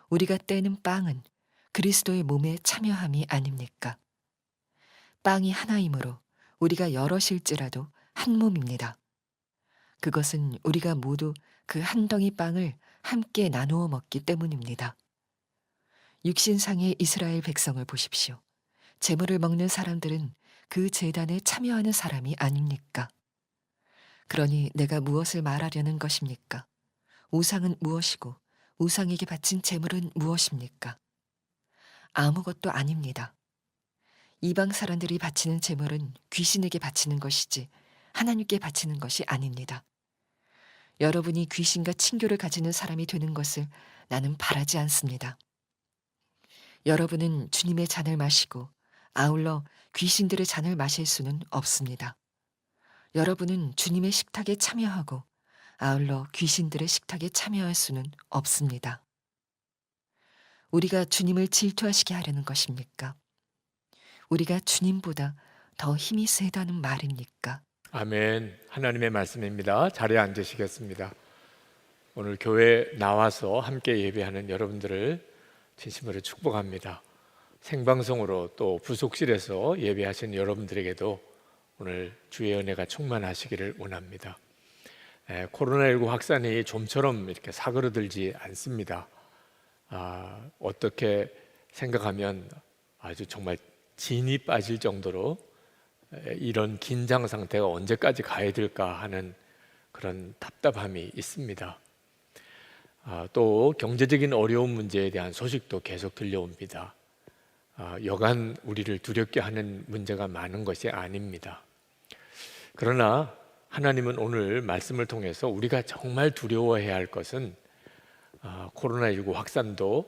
우리가 떼는 빵은 그리스도의 몸에 참여함이 아닙니까? 빵이 하나이므로 우리가 여럿일지라도 한 몸입니다. 그것은 우리가 모두 그 한 덩이 빵을 함께 나누어 먹기 때문입니다. 육신상의 이스라엘 백성을 보십시오. 재물을 먹는 사람들은 그 제단에 참여하는 사람이 아닙니까? 그러니 내가 무엇을 말하려는 것입니까? 우상은 무엇이고 우상에게 바친 제물은 무엇입니까? 아무것도 아닙니다. 이방 사람들이 바치는 제물은 귀신에게 바치는 것이지 하나님께 바치는 것이 아닙니다. 여러분이 귀신과 친교를 가지는 사람이 되는 것을 나는 바라지 않습니다. 여러분은 주님의 잔을 마시고 아울러 귀신들의 잔을 마실 수는 없습니다. 여러분은 주님의 식탁에 참여하고 아울러 귀신들의 식탁에 참여할 수는 없습니다. 우리가 주님을 질투하시게 하려는 것입니까? 우리가 주님보다 더 힘이 세다는 말입니까? 아멘. 하나님의 말씀입니다. 자리에 앉으시겠습니다. 오늘 교회 나와서 함께 예배하는 여러분들을 진심으로 축복합니다. 생방송으로 또 부속실에서 예배하시는 여러분들에게도 오늘 주의 은혜가 충만하시기를 원합니다. 코로나19 확산이 좀처럼 이렇게 사그러들지 않습니다. 어떻게 생각하면 아주 정말 진이 빠질 정도로 이런 긴장 상태가 언제까지 가야 될까 하는 그런 답답함이 있습니다. 또 경제적인 어려운 문제에 대한 소식도 계속 들려옵니다. 여간 우리를 두렵게 하는 문제가 많은 것이 아닙니다. 그러나 하나님은 오늘 말씀을 통해서 우리가 정말 두려워해야 할 것은 코로나19 확산도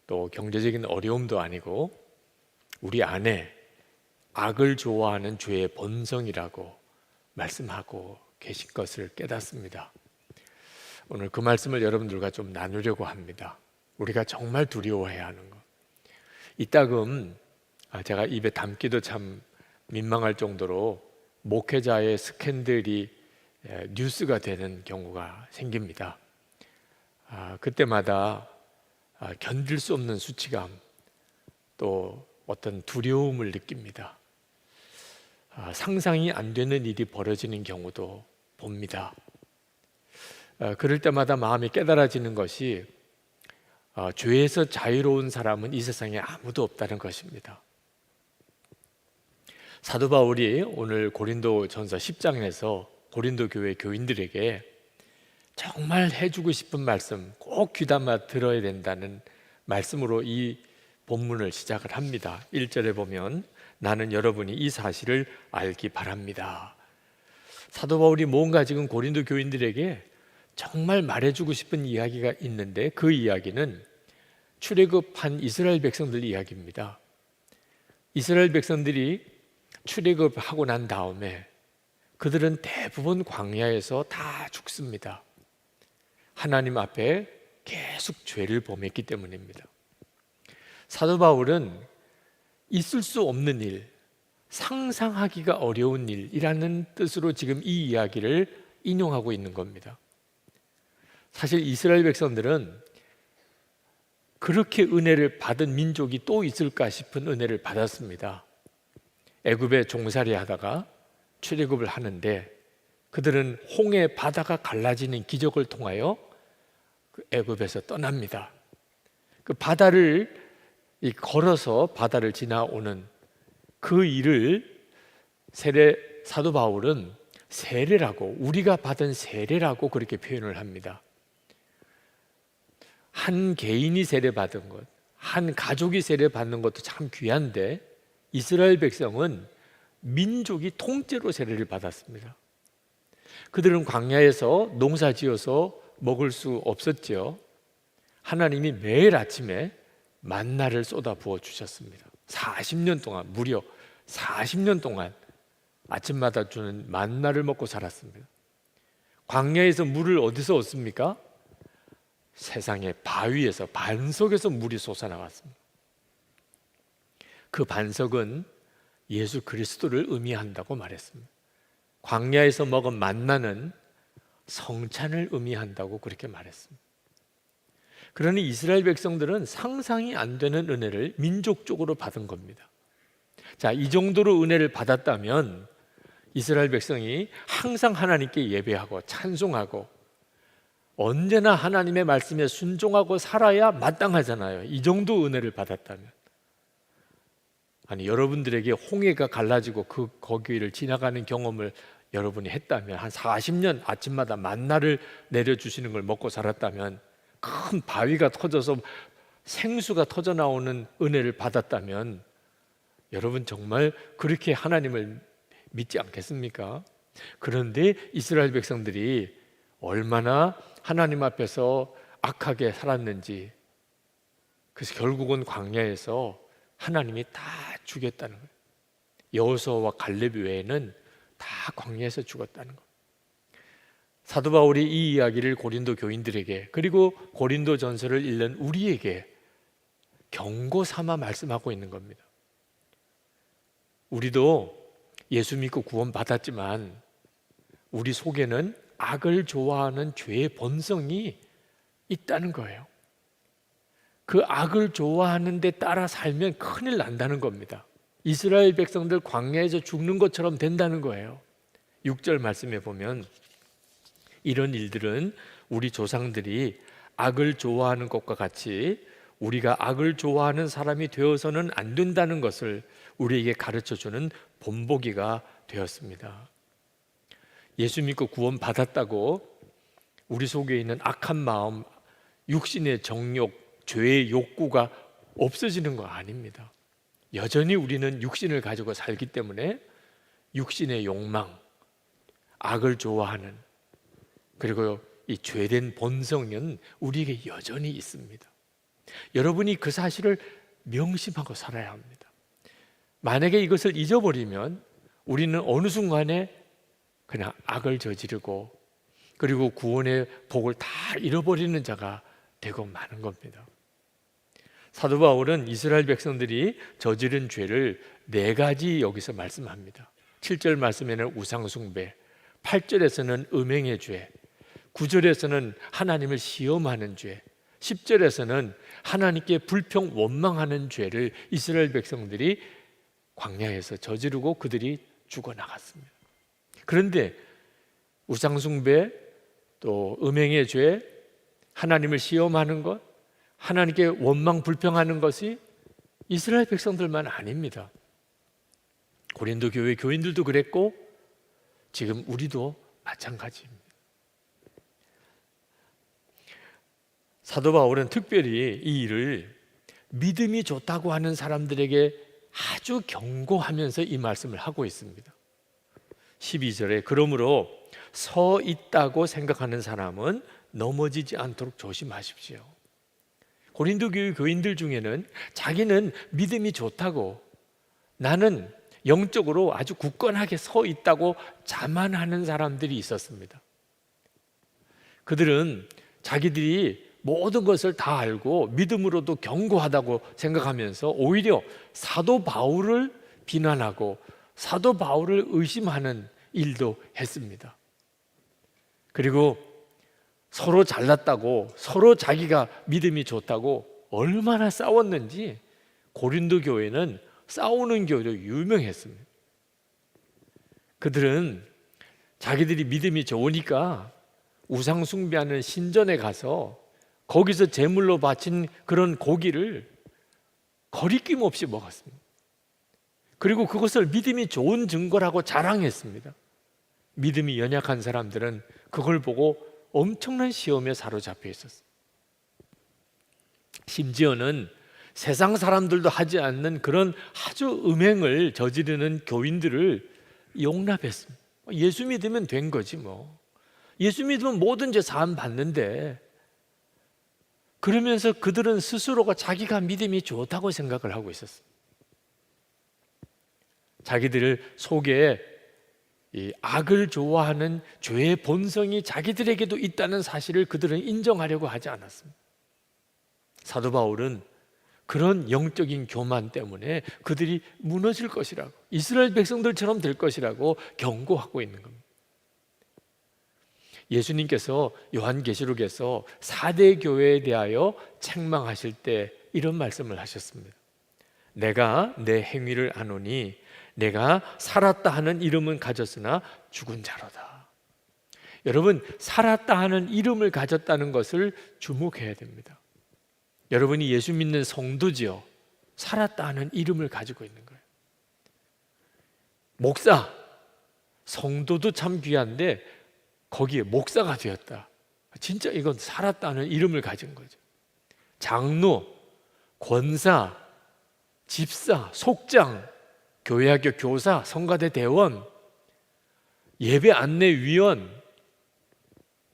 또 경제적인 어려움도 아니고 우리 안에 악을 좋아하는 죄의 본성이라고 말씀하고 계신 것을 깨닫습니다. 오늘 그 말씀을 여러분들과 좀 나누려고 합니다. 우리가 정말 두려워해야 하는 것. 이따금 제가 입에 담기도 참 민망할 정도로 목회자의 스캔들이 뉴스가 되는 경우가 생깁니다. 그때마다 견딜 수 없는 수치감, 또 어떤 두려움을 느낍니다. 상상이 안 되는 일이 벌어지는 경우도 봅니다. 그럴 때마다 마음이 깨달아지는 것이 죄에서 자유로운 사람은 이 세상에 아무도 없다는 것입니다. 사도 바울이 오늘 고린도전서 10장에서 고린도 교회 교인들에게 정말 해주고 싶은 말씀, 꼭 귀담아 들어야 된다는 말씀으로 이 본문을 시작을 합니다. 1절에 보면 나는 여러분이 이 사실을 알기 바랍니다. 사도 바울이 뭔가 지금 고린도 교인들에게 정말 말해주고 싶은 이야기가 있는데 그 이야기는 출애굽한 이스라엘 백성들 이야기입니다. 이스라엘 백성들이 출애굽하고 난 다음에 그들은 대부분 광야에서 다 죽습니다. 하나님 앞에 계속 죄를 범했기 때문입니다. 사도 바울은 있을 수 없는 일, 상상하기가 어려운 일이라는 뜻으로 지금 이 이야기를 인용하고 있는 겁니다. 사실 이스라엘 백성들은 그렇게 은혜를 받은 민족이 또 있을까 싶은 은혜를 받았습니다. 애굽에 종살이 하다가 출애굽을 하는데 그들은 홍해 바다가 갈라지는 기적을 통하여 그 애굽에서 떠납니다. 그 바다를 걸어서 바다를 지나오는 그 일을 사도 바울은 세례라고, 우리가 받은 세례라고 그렇게 표현을 합니다. 한 개인이 세례받은 것, 한 가족이 세례받는 것도 참 귀한데 이스라엘 백성은 민족이 통째로 세례를 받았습니다. 그들은 광야에서 농사 지어서 먹을 수 없었죠. 하나님이 매일 아침에 만나를 쏟아 부어 주셨습니다. 40년 동안, 무려 40년 동안 아침마다 주는 만나를 먹고 살았습니다. 광야에서 물을 어디서 얻습니까? 세상의 바위에서, 반석에서 물이 솟아나왔습니다. 그 반석은 예수 그리스도를 의미한다고 말했습니다. 광야에서 먹은 만나는 성찬을 의미한다고 그렇게 말했습니다. 그러니 이스라엘 백성들은 상상이 안 되는 은혜를 민족적으로 받은 겁니다. 자, 이 정도로 은혜를 받았다면 이스라엘 백성이 항상 하나님께 예배하고 찬송하고 언제나 하나님의 말씀에 순종하고 살아야 마땅하잖아요. 이 정도 은혜를 받았다면. 아니, 여러분들에게 홍해가 갈라지고 거기를 지나가는 경험을 여러분이 했다면, 한 40년 아침마다 만나를 내려주시는 걸 먹고 살았다면, 큰 바위가 터져서 생수가 터져 나오는 은혜를 받았다면, 여러분 정말 그렇게 하나님을 믿지 않겠습니까? 그런데 이스라엘 백성들이 얼마나 하나님 앞에서 악하게 살았는지, 그래서 결국은 광야에서 하나님이 다 죽였다는 거예요. 여호수아와 갈렙 외에는 다 광야에서 죽었다는 거예요. 사도 바울이 이 이야기를 고린도 교인들에게, 그리고 고린도 전서를 읽는 우리에게 경고 삼아 말씀하고 있는 겁니다. 우리도 예수 믿고 구원 받았지만 우리 속에는 악을 좋아하는 죄의 본성이 있다는 거예요. 그 악을 좋아하는 데 따라 살면 큰일 난다는 겁니다. 이스라엘 백성들 광야에서 죽는 것처럼 된다는 거예요. 6절 말씀에 보면 이런 일들은 우리 조상들이 악을 좋아하는 것과 같이 우리가 악을 좋아하는 사람이 되어서는 안 된다는 것을 우리에게 가르쳐주는 본보기가 되었습니다. 예수 믿고 구원 받았다고 우리 속에 있는 악한 마음, 육신의 정욕, 죄의 욕구가 없어지는 거 아닙니다. 여전히 우리는 육신을 가지고 살기 때문에 육신의 욕망, 악을 좋아하는, 그리고 이 죄된 본성은 우리에게 여전히 있습니다. 여러분이 그 사실을 명심하고 살아야 합니다. 만약에 이것을 잊어버리면 우리는 어느 순간에 그냥 악을 저지르고, 그리고 구원의 복을 다 잃어버리는 자가 되고 마는 겁니다. 사도 바울은 이스라엘 백성들이 저지른 죄를 4가지 여기서 말씀합니다. 7절 말씀에는 우상숭배, 8절에서는 음행의 죄, 9절에서는 하나님을 시험하는 죄, 10절에서는 하나님께 불평 원망하는 죄를 이스라엘 백성들이 광야에서 저지르고 그들이 죽어나갔습니다. 그런데 우상숭배, 또 음행의 죄, 하나님을 시험하는 것, 하나님께 원망 불평하는 것이 이스라엘 백성들만 아닙니다. 고린도 교회 교인들도 그랬고 지금 우리도 마찬가지입니다. 사도 바울은 특별히 이 일을 믿음이 좋다고 하는 사람들에게 아주 경고하면서 이 말씀을 하고 있습니다. 12절에 그러므로 서 있다고 생각하는 사람은 넘어지지 않도록 조심하십시오. 고린도 교회 교인들 중에는 자기는 믿음이 좋다고, 나는 영적으로 아주 굳건하게 서 있다고 자만하는 사람들이 있었습니다. 그들은 자기들이 모든 것을 다 알고 믿음으로도 견고하다고 생각하면서 오히려 사도 바울을 비난하고 사도 바울을 의심하는 일도 했습니다. 그리고 서로 잘났다고, 서로 자기가 믿음이 좋다고 얼마나 싸웠는지 고린도 교회는 싸우는 교회로 유명했습니다. 그들은 자기들이 믿음이 좋으니까 우상 숭배하는 신전에 가서 거기서 제물로 바친 그런 고기를 거리낌 없이 먹었습니다. 그리고 그것을 믿음이 좋은 증거라고 자랑했습니다. 믿음이 연약한 사람들은 그걸 보고 엄청난 시험에 사로잡혀 있었어요. 심지어는 세상 사람들도 하지 않는 그런 아주 음행을 저지르는 교인들을 용납했습니다. 예수 믿으면 된 거지 뭐. 예수 믿으면 모든 죄 사함 받는데, 그러면서 그들은 스스로가 자기가 믿음이 좋다고 생각을 하고 있었어요. 자기들 속에 이 악을 좋아하는 죄의 본성이 자기들에게도 있다는 사실을 그들은 인정하려고 하지 않았습니다. 사도 바울은 그런 영적인 교만 때문에 그들이 무너질 것이라고, 이스라엘 백성들처럼 될 것이라고 경고하고 있는 겁니다. 예수님께서 요한계시록에서 4대 교회에 대하여 책망하실 때 이런 말씀을 하셨습니다. 내가 내 행위를 아노니 내가 살았다 하는 이름은 가졌으나 죽은 자로다. 여러분, 살았다 하는 이름을 가졌다는 것을 주목해야 됩니다. 여러분이 예수 믿는 성도지요, 살았다 하는 이름을 가지고 있는 거예요. 목사, 성도도 참 귀한데 거기에 목사가 되었다. 진짜 이건 살았다는 이름을 가진 거죠. 장로, 권사, 집사, 속장, 교회학교 교사, 성가대 대원, 예배 안내위원,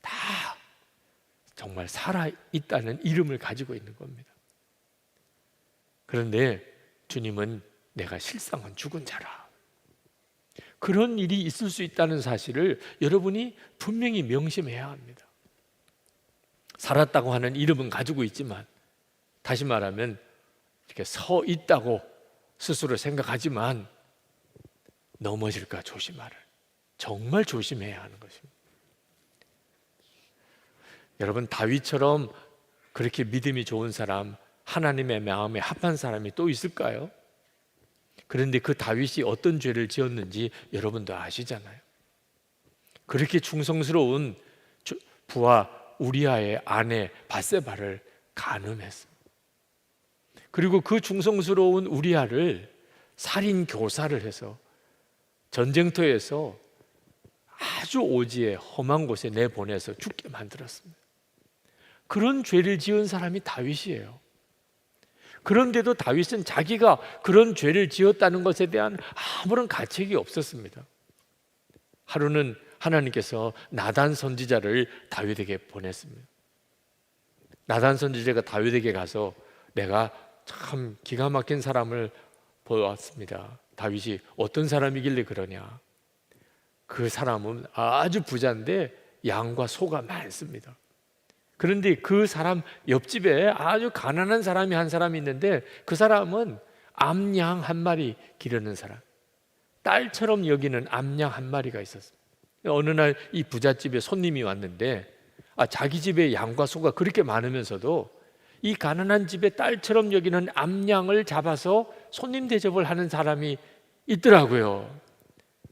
다 정말 살아있다는 이름을 가지고 있는 겁니다. 그런데 주님은 내가 실상은 죽은 자라. 그런 일이 있을 수 있다는 사실을 여러분이 분명히 명심해야 합니다. 살았다고 하는 이름은 가지고 있지만, 다시 말하면 이렇게 서 있다고 스스로 생각하지만 넘어질까 조심하라. 정말 조심해야 하는 것입니다. 여러분, 다윗처럼 그렇게 믿음이 좋은 사람, 하나님의 마음에 합한 사람이 또 있을까요? 그런데 그 다윗이 어떤 죄를 지었는지 여러분도 아시잖아요. 그렇게 충성스러운 부하 우리아의 아내 밧세바를 간음했습니다. 그리고 그 충성스러운 우리아를 살인 교사를 해서 전쟁터에서 아주 오지에 험한 곳에 내보내서 죽게 만들었습니다. 그런 죄를 지은 사람이 다윗이에요. 그런데도 다윗은 자기가 그런 죄를 지었다는 것에 대한 아무런 가책이 없었습니다. 하루는 하나님께서 나단 선지자를 다윗에게 보냈습니다. 나단 선지자가 다윗에게 가서 내가 참 기가 막힌 사람을 보았습니다. 다윗이 어떤 사람이길래 그러냐? 그 사람은 아주 부자인데 양과 소가 많습니다. 그런데 그 사람 옆집에 아주 가난한 사람이 한 사람이 있는데 그 사람은 암양 한 마리 기르는 사람, 딸처럼 여기는 암양 한 마리가 있었습니다. 어느 날 이 부잣집에 손님이 왔는데 자기 집에 양과 소가 그렇게 많으면서도 이 가난한 집에 딸처럼 여기는 암양을 잡아서 손님 대접을 하는 사람이 있더라고요.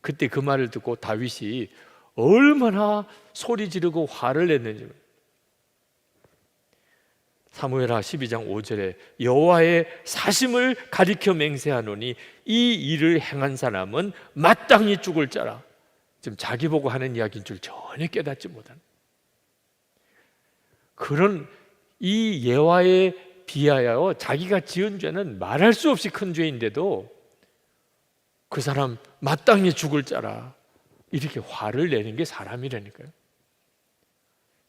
그때 그 말을 듣고 다윗이 얼마나 소리 지르고 화를 냈는지. 사무엘하 12장 5절에 여호와의 사심을 가리켜 맹세하노니 이 일을 행한 사람은 마땅히 죽을 자라. 지금 자기 보고 하는 이야기인 줄 전혀 깨닫지 못한 그런 이 예화에 비하여 자기가 지은 죄는 말할 수 없이 큰 죄인데도 그 사람 마땅히 죽을 자라 이렇게 화를 내는 게 사람이라니까요.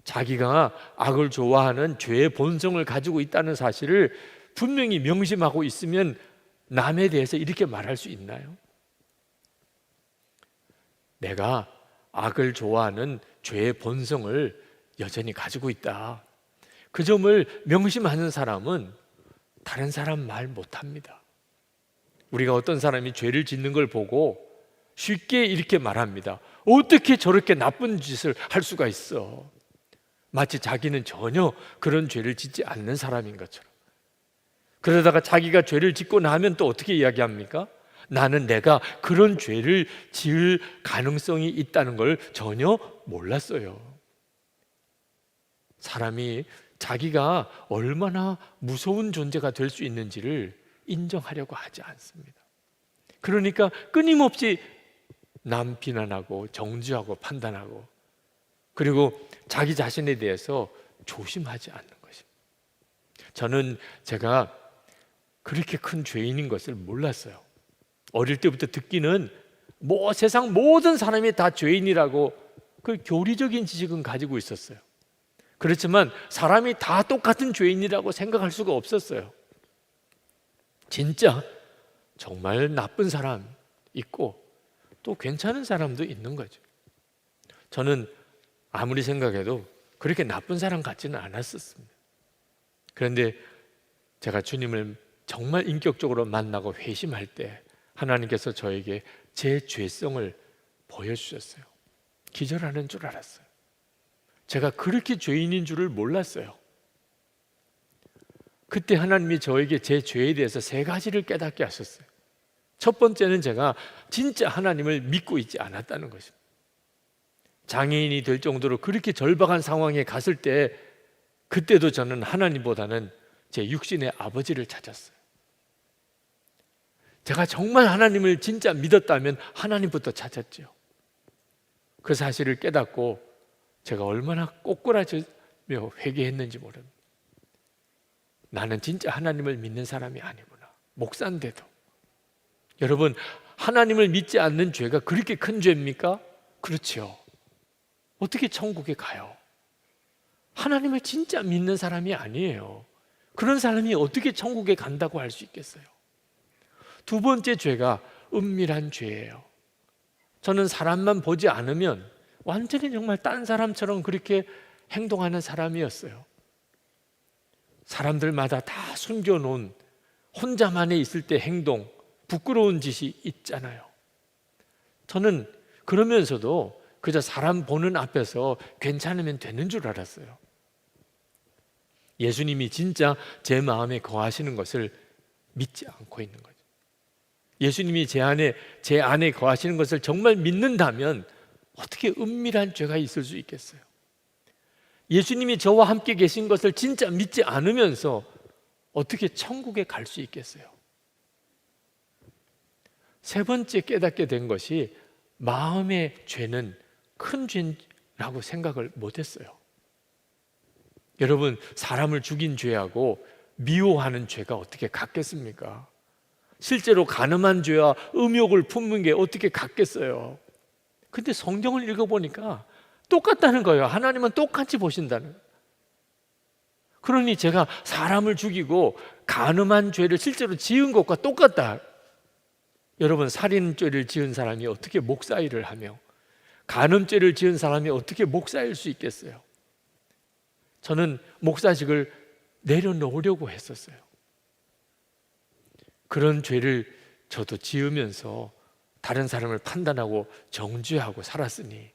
자기가 악을 좋아하는 죄의 본성을 가지고 있다는 사실을 분명히 명심하고 있으면 남에 대해서 이렇게 말할 수 있나요? 내가 악을 좋아하는 죄의 본성을 여전히 가지고 있다. 그 점을 명심하는 사람은 다른 사람 말 못합니다. 우리가 어떤 사람이 죄를 짓는 걸 보고 쉽게 이렇게 말합니다. 어떻게 저렇게 나쁜 짓을 할 수가 있어? 마치 자기는 전혀 그런 죄를 짓지 않는 사람인 것처럼. 그러다가 자기가 죄를 짓고 나면 또 어떻게 이야기합니까? 나는 내가 그런 죄를 지을 가능성이 있다는 걸 전혀 몰랐어요. 사람이 자기가 얼마나 무서운 존재가 될 수 있는지를 인정하려고 하지 않습니다. 그러니까 끊임없이 남 비난하고 정죄하고 판단하고 그리고 자기 자신에 대해서 조심하지 않는 것입니다. 저는 제가 그렇게 큰 죄인인 것을 몰랐어요. 어릴 때부터 듣기는 세상 모든 사람이 다 죄인이라고 그 교리적인 지식은 가지고 있었어요. 그렇지만 사람이 다 똑같은 죄인이라고 생각할 수가 없었어요. 진짜 정말 나쁜 사람 있고 또 괜찮은 사람도 있는 거죠. 저는 아무리 생각해도 그렇게 나쁜 사람 같지는 않았었습니다. 그런데 제가 주님을 정말 인격적으로 만나고 회심할 때 하나님께서 저에게 제 죄성을 보여주셨어요. 기절하는 줄 알았어요. 제가 그렇게 죄인인 줄을 몰랐어요. 그때 하나님이 저에게 제 죄에 대해서 3가지를 깨닫게 하셨어요. 첫 번째는 제가 진짜 하나님을 믿고 있지 않았다는 것입니다. 장애인이 될 정도로 그렇게 절박한 상황에 갔을 때 그때도 저는 하나님보다는 제 육신의 아버지를 찾았어요. 제가 정말 하나님을 진짜 믿었다면 하나님부터 찾았죠. 그 사실을 깨닫고 제가 얼마나 꼬꾸라지며 회개했는지 모릅니다. 나는 진짜 하나님을 믿는 사람이 아니구나. 목사인데도. 여러분, 하나님을 믿지 않는 죄가 그렇게 큰 죄입니까? 그렇죠. 어떻게 천국에 가요? 하나님을 진짜 믿는 사람이 아니에요. 그런 사람이 어떻게 천국에 간다고 할 수 있겠어요? 두 번째 죄가 은밀한 죄예요. 저는 사람만 보지 않으면 완전히 정말 딴 사람처럼 그렇게 행동하는 사람이었어요. 사람들마다 다 숨겨놓은 혼자만에 있을 때 행동, 부끄러운 짓이 있잖아요. 저는 그러면서도 그저 사람 보는 앞에서 괜찮으면 되는 줄 알았어요. 예수님이 진짜 제 마음에 거하시는 것을 믿지 않고 있는 거죠. 예수님이 제 안에 거하시는 것을 정말 믿는다면 어떻게 은밀한 죄가 있을 수 있겠어요? 예수님이 저와 함께 계신 것을 진짜 믿지 않으면서 어떻게 천국에 갈 수 있겠어요? 세 번째 깨닫게 된 것이 마음의 죄는 큰 죄라고 생각을 못했어요. 여러분, 사람을 죽인 죄하고 미워하는 죄가 어떻게 같겠습니까? 실제로 간음한 죄와 음욕을 품는 게 어떻게 같겠어요? 근데 성경을 읽어보니까 똑같다는 거예요. 하나님은 똑같이 보신다는 거예요. 그러니 제가 사람을 죽이고 간음한 죄를 실제로 지은 것과 똑같다. 여러분, 살인죄를 지은 사람이 어떻게 목사일을 하며 간음죄를 지은 사람이 어떻게 목사일 수 있겠어요? 저는 목사직을 내려놓으려고 했었어요. 그런 죄를 저도 지으면서 다른 사람을 판단하고 정죄하고 살았으니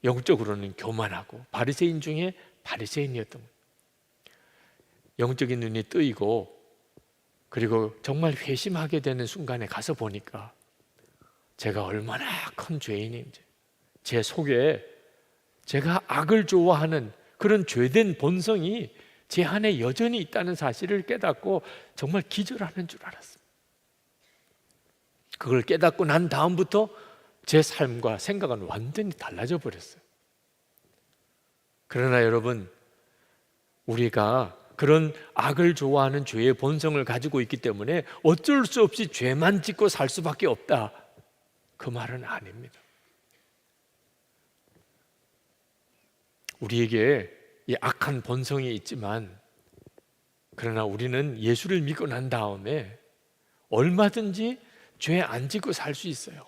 영적으로는 교만하고 바리새인 중에 바리새인이었던 거예요. 영적인 눈이 뜨이고 그리고 정말 회심하게 되는 순간에 가서 보니까 제가 얼마나 큰 죄인인지, 제 속에 제가 악을 좋아하는 그런 죄된 본성이 제 안에 여전히 있다는 사실을 깨닫고 정말 기절하는 줄 알았습니다. 그걸 깨닫고 난 다음부터 제 삶과 생각은 완전히 달라져 버렸어요. 그러나 여러분, 우리가 그런 악을 좋아하는 죄의 본성을 가지고 있기 때문에 어쩔 수 없이 죄만 짓고 살 수밖에 없다, 그 말은 아닙니다. 우리에게 이 악한 본성이 있지만, 그러나 우리는 예수를 믿고 난 다음에 얼마든지 죄 안 짓고 살 수 있어요.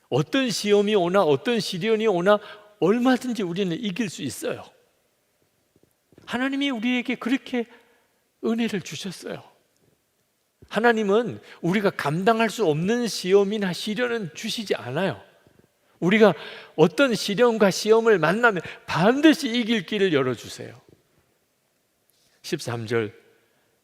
어떤 시험이 오나 어떤 시련이 오나 얼마든지 우리는 이길 수 있어요. 하나님이 우리에게 그렇게 은혜를 주셨어요. 하나님은 우리가 감당할 수 없는 시험이나 시련은 주시지 않아요. 우리가 어떤 시련과 시험을 만나면 반드시 이길 길을 열어주세요. 13절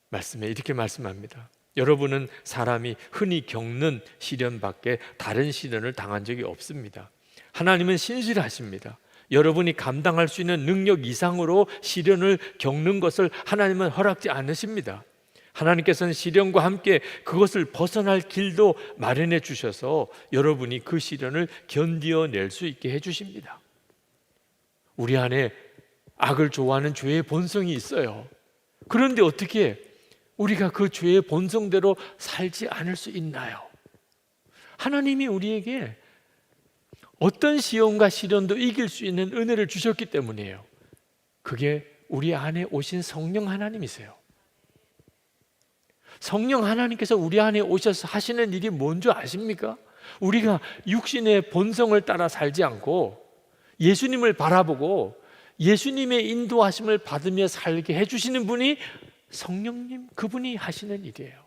말씀에 이렇게 말씀합니다. 여러분은 사람이 흔히 겪는 시련밖에 다른 시련을 당한 적이 없습니다. 하나님은 신실하십니다. 여러분이 감당할 수 있는 능력 이상으로 시련을 겪는 것을 하나님은 허락지 않으십니다. 하나님께서는 시련과 함께 그것을 벗어날 길도 마련해 주셔서 여러분이 그 시련을 견디어낼 수 있게 해주십니다. 우리 안에 악을 좋아하는 죄의 본성이 있어요. 그런데 어떻게 우리가 그 죄의 본성대로 살지 않을 수 있나요? 하나님이 우리에게 어떤 시험과 시련도 이길 수 있는 은혜를 주셨기 때문이에요. 그게 우리 안에 오신 성령 하나님이세요. 성령 하나님께서 우리 안에 오셔서 하시는 일이 뭔지 아십니까? 우리가 육신의 본성을 따라 살지 않고 예수님을 바라보고 예수님의 인도하심을 받으며 살게 해주시는 분이 성령님, 그분이 하시는 일이에요.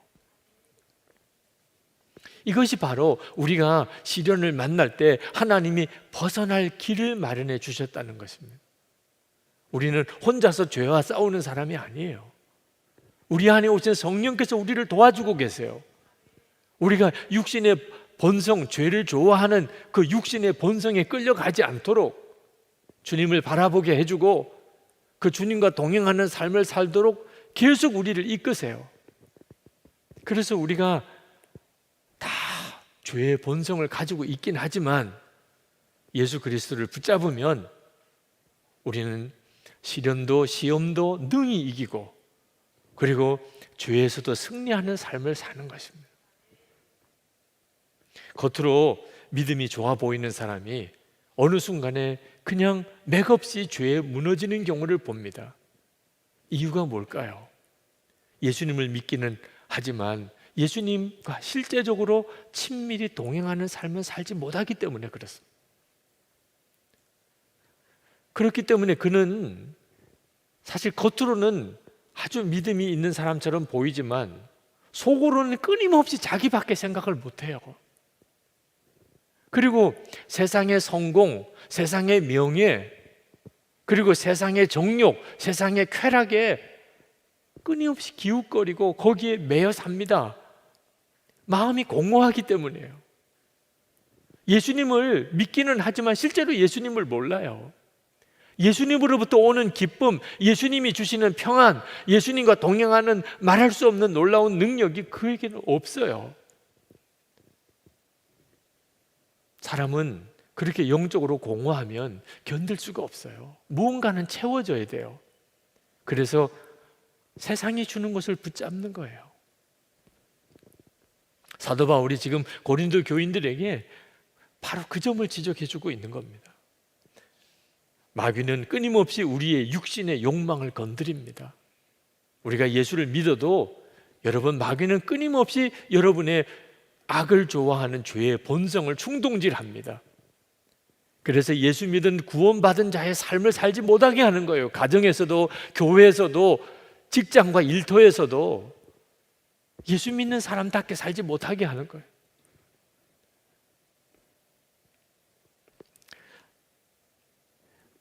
이것이 바로 우리가 시련을 만날 때 하나님이 벗어날 길을 마련해 주셨다는 것입니다. 우리는 혼자서 죄와 싸우는 사람이 아니에요. 우리 안에 오신 성령께서 우리를 도와주고 계세요. 우리가 육신의 본성, 죄를 좋아하는 그 육신의 본성에 끌려가지 않도록 주님을 바라보게 해주고 그 주님과 동행하는 삶을 살도록 계속 우리를 이끄세요. 그래서 우리가 죄의 본성을 가지고 있긴 하지만 예수 그리스도를 붙잡으면 우리는 시련도 시험도 능히 이기고 그리고 죄에서도 승리하는 삶을 사는 것입니다. 겉으로 믿음이 좋아 보이는 사람이 어느 순간에 그냥 맥없이 죄에 무너지는 경우를 봅니다. 이유가 뭘까요? 예수님을 믿기는 하지만 예수님과 실제적으로 친밀히 동행하는 삶을 살지 못하기 때문에 그렇습니다. 그렇기 때문에 그는 사실 겉으로는 아주 믿음이 있는 사람처럼 보이지만 속으로는 끊임없이 자기밖에 생각을 못해요. 그리고 세상의 성공, 세상의 명예, 그리고 세상의 정욕, 세상의 쾌락에 끊임없이 기웃거리고 거기에 매여 삽니다. 마음이 공허하기 때문이에요. 예수님을 믿기는 하지만 실제로 예수님을 몰라요. 예수님으로부터 오는 기쁨, 예수님이 주시는 평안, 예수님과 동행하는 말할 수 없는 놀라운 능력이 그에게는 없어요. 사람은 그렇게 영적으로 공허하면 견딜 수가 없어요. 무언가는 채워져야 돼요. 그래서 세상이 주는 것을 붙잡는 거예요. 사도 바울이 지금 고린도 교인들에게 바로 그 점을 지적해 주고 있는 겁니다. 마귀는 끊임없이 우리의 육신의 욕망을 건드립니다. 우리가 예수를 믿어도 여러분, 마귀는 끊임없이 여러분의 악을 좋아하는 죄의 본성을 충동질합니다. 그래서 예수 믿은 구원받은 자의 삶을 살지 못하게 하는 거예요. 가정에서도, 교회에서도, 직장과 일터에서도 예수 믿는 사람답게 살지 못하게 하는 거예요.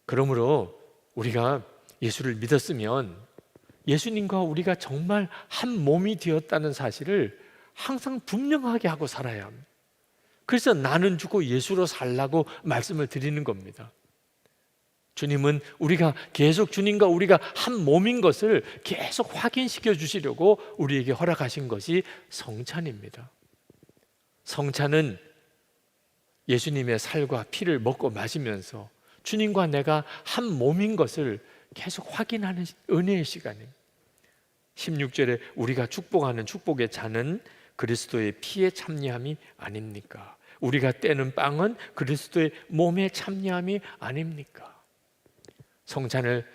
그러므로 우리가 예수를 믿었으면 예수님과 우리가 정말 한 몸이 되었다는 사실을 항상 분명하게 하고 살아야 합니다. 그래서 나는 죽고 예수로 살라고 말씀을 드리는 겁니다. 주님은 우리가 계속 주님과 우리가 한 몸인 것을 계속 확인시켜 주시려고 우리에게 허락하신 것이 성찬입니다. 성찬은 예수님의 살과 피를 먹고 마시면서 주님과 내가 한 몸인 것을 계속 확인하는 은혜의 시간입니다. 16절에 우리가 축복하는 축복의 잔은 그리스도의 피에 참여함이 아닙니까? 우리가 떼는 빵은 그리스도의 몸에 참여함이 아닙니까? 성찬을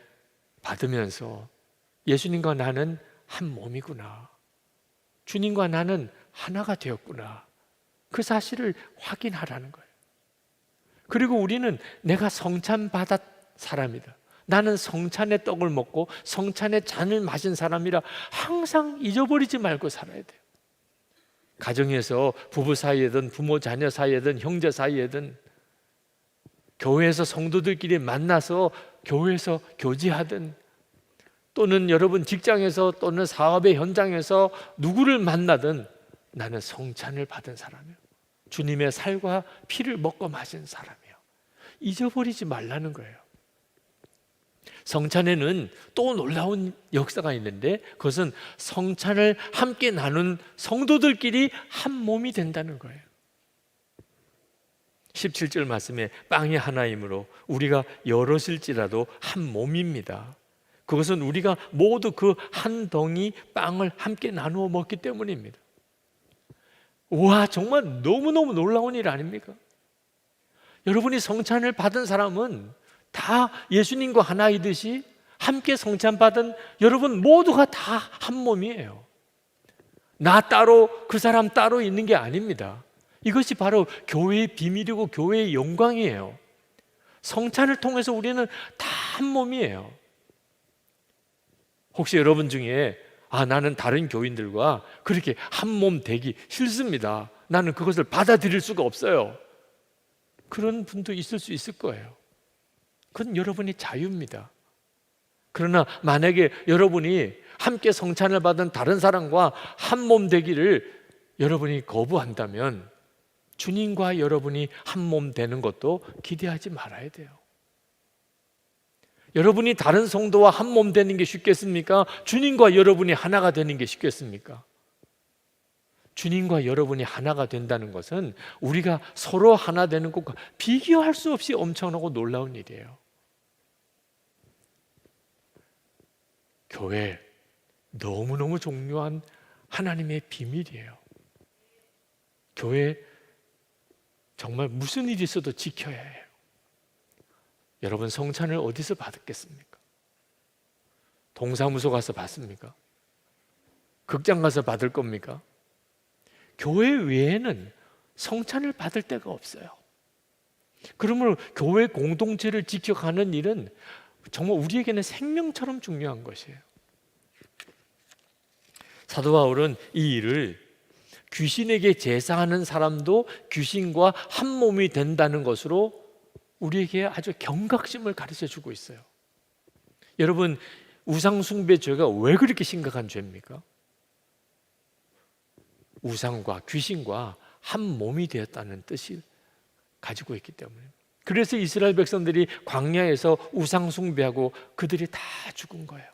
받으면서 예수님과 나는 한 몸이구나, 주님과 나는 하나가 되었구나, 그 사실을 확인하라는 거예요. 그리고 우리는 내가 성찬 받았 사람이다, 나는 성찬의 떡을 먹고 성찬의 잔을 마신 사람이라 항상 잊어버리지 말고 살아야 돼요. 가정에서 부부 사이에든 부모 자녀 사이에든 형제 사이에든 교회에서 성도들끼리 만나서 교회에서 교제하든 또는 여러분 직장에서 또는 사업의 현장에서 누구를 만나든 나는 성찬을 받은 사람이에요. 주님의 살과 피를 먹고 마신 사람이에요. 잊어버리지 말라는 거예요. 성찬에는 또 놀라운 역사가 있는데 그것은 성찬을 함께 나눈 성도들끼리 한 몸이 된다는 거예요. 17절 말씀에 빵이 하나이므로 우리가 여럿일지라도 한 몸입니다. 그것은 우리가 모두 그 한 덩이 빵을 함께 나누어 먹기 때문입니다. 와, 정말 너무너무 놀라운 일 아닙니까? 여러분이 성찬을 받은 사람은 다 예수님과 하나이듯이 함께 성찬 받은 여러분 모두가 다 한 몸이에요. 나 따로 그 사람 따로 있는 게 아닙니다. 이것이 바로 교회의 비밀이고 교회의 영광이에요. 성찬을 통해서 우리는 다 한 몸이에요. 혹시 여러분 중에 나는 다른 교인들과 그렇게 한 몸 되기 싫습니다, 나는 그것을 받아들일 수가 없어요, 그런 분도 있을 수 있을 거예요. 그건 여러분의 자유입니다. 그러나 만약에 여러분이 함께 성찬을 받은 다른 사람과 한 몸 되기를 여러분이 거부한다면 주님과 여러분이 한 몸 되는 것도 기대하지 말아야 돼요. 여러분이 다른 성도와 한 몸 되는 게 쉽겠습니까? 주님과 여러분이 하나가 되는 게 쉽겠습니까? 주님과 여러분이 하나가 된다는 것은 우리가 서로 하나 되는 것과 비교할 수 없이 엄청나고 놀라운 일이에요. 교회, 너무너무 중요한 하나님의 비밀이에요. 교회 정말 무슨 일이 있어도 지켜야 해요. 여러분, 성찬을 어디서 받았겠습니까? 동사무소 가서 받습니까? 극장 가서 받을 겁니까? 교회 외에는 성찬을 받을 데가 없어요. 그러므로 교회 공동체를 지켜가는 일은 정말 우리에게는 생명처럼 중요한 것이에요. 사도 바울은 이 일을 귀신에게 제사하는 사람도 귀신과 한 몸이 된다는 것으로 우리에게 아주 경각심을 가르쳐 주고 있어요. 여러분, 우상숭배 죄가 왜 그렇게 심각한 죄입니까? 우상과 귀신과 한 몸이 되었다는 뜻을 가지고 있기 때문에. 그래서 이스라엘 백성들이 광야에서 우상숭배하고 그들이 다 죽은 거예요.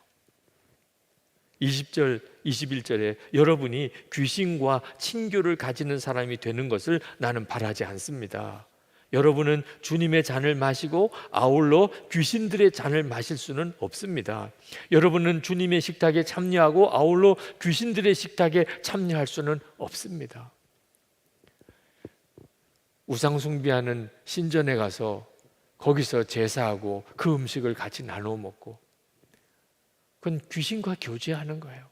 20절, 21절에 여러분이 귀신과 친교를 가지는 사람이 되는 것을 나는 바라지 않습니다. 여러분은 주님의 잔을 마시고 아울러 귀신들의 잔을 마실 수는 없습니다. 여러분은 주님의 식탁에 참여하고 아울러 귀신들의 식탁에 참여할 수는 없습니다. 우상 숭배하는 신전에 가서 거기서 제사하고 그 음식을 같이 나눠 먹고, 그건 귀신과 교제하는 거예요.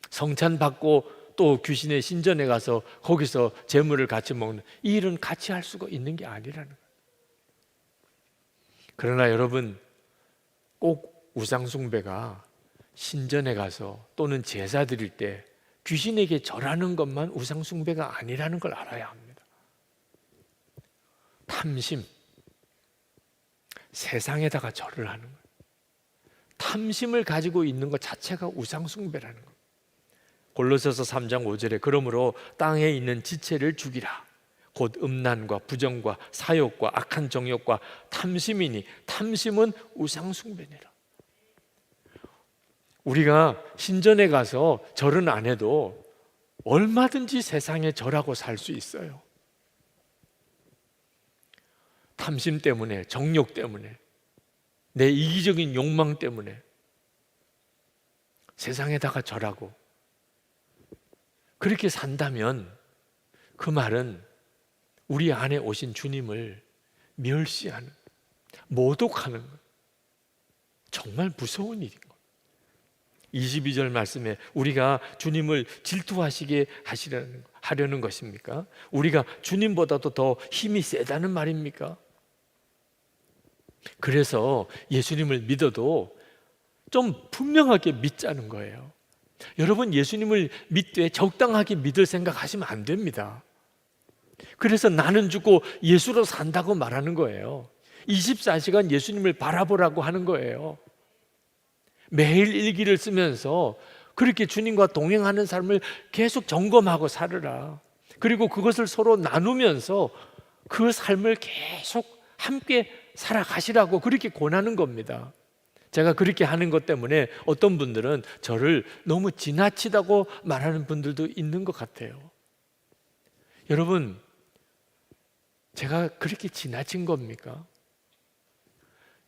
성찬 받고 또 귀신의 신전에 가서 거기서 제물을 같이 먹는 이 일은 같이 할 수가 있는 게 아니라는 거예요. 그러나 여러분, 꼭 우상숭배가 신전에 가서 또는 제사 드릴 때 귀신에게 절하는 것만 우상숭배가 아니라는 걸 알아야 합니다. 탐심, 세상에다가 절을 하는 거예요. 탐심을 가지고 있는 것 자체가 우상숭배라는 거예요. 골로새서 3장 5절에 그러므로 땅에 있는 지체를 죽이라. 곧 음란과 부정과 사욕과 악한 정욕과 탐심이니 탐심은 우상숭배니라. 우리가 신전에 가서 절은 안 해도 얼마든지 세상에 절하고 살 수 있어요. 탐심 때문에, 정욕 때문에, 내 이기적인 욕망 때문에 세상에다가 절하고 그렇게 산다면 그 말은 우리 안에 오신 주님을 멸시하는, 모독하는 정말 무서운 일인 거예요. 22절 말씀에 우리가 주님을 질투하시게 하려는 것입니까? 우리가 주님보다도 더 힘이 세다는 말입니까? 그래서 예수님을 믿어도 좀 분명하게 믿자는 거예요. 여러분, 예수님을 믿되 적당하게 믿을 생각하시면 안 됩니다. 그래서 나는 죽고 예수로 산다고 말하는 거예요. 24시간 예수님을 바라보라고 하는 거예요. 매일 일기를 쓰면서 그렇게 주님과 동행하는 삶을 계속 점검하고 살으라. 그리고 그것을 서로 나누면서 그 삶을 계속 함께 살아가시라고 그렇게 권하는 겁니다. 제가 그렇게 하는 것 때문에 어떤 분들은 저를 너무 지나치다고 말하는 분들도 있는 것 같아요. 여러분, 제가 그렇게 지나친 겁니까?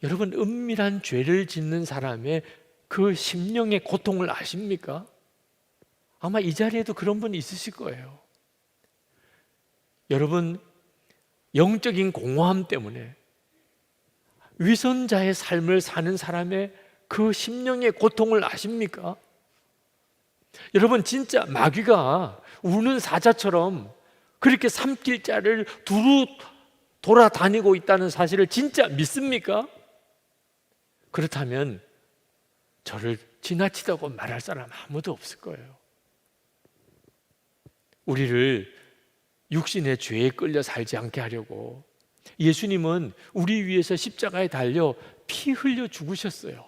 여러분, 은밀한 죄를 짓는 사람의 그 심령의 고통을 아십니까? 아마 이 자리에도 그런 분이 있으실 거예요. 여러분, 영적인 공허함 때문에 위선자의 삶을 사는 사람의 그 심령의 고통을 아십니까? 여러분, 진짜 마귀가 우는 사자처럼 그렇게 삼킬자를 두루 돌아다니고 있다는 사실을 진짜 믿습니까? 그렇다면 저를 지나치다고 말할 사람 아무도 없을 거예요. 우리를 육신의 죄에 끌려 살지 않게 하려고 예수님은 우리 위해서 십자가에 달려 피 흘려 죽으셨어요.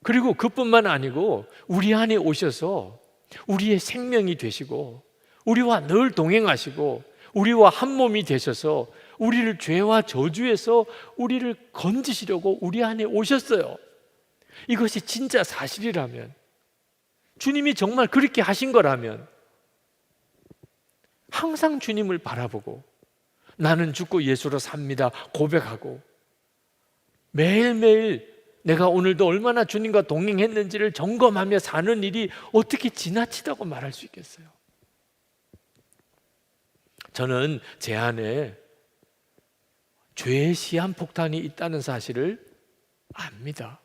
그리고 그뿐만 아니고 우리 안에 오셔서 우리의 생명이 되시고 우리와 늘 동행하시고 우리와 한 몸이 되셔서 우리를 죄와 저주에서 우리를 건지시려고 우리 안에 오셨어요. 이것이 진짜 사실이라면 주님이 정말 그렇게 하신 거라면 항상 주님을 바라보고 나는 죽고 예수로 삽니다 고백하고 매일매일 내가 오늘도 얼마나 주님과 동행했는지를 점검하며 사는 일이 어떻게 지나치다고 말할 수 있겠어요? 저는 제 안에 죄의 시한폭탄이 있다는 사실을 압니다.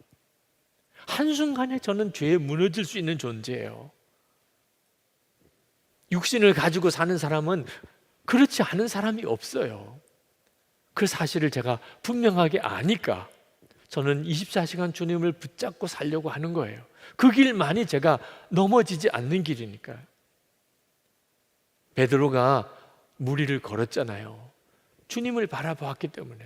한순간에 저는 죄에 무너질 수 있는 존재예요. 육신을 가지고 사는 사람은 그렇지 않은 사람이 없어요. 그 사실을 제가 분명하게 아니까 저는 24시간 주님을 붙잡고 살려고 하는 거예요. 그 길만이 제가 넘어지지 않는 길이니까요. 베드로가 물 위를 걸었잖아요. 주님을 바라보았기 때문에.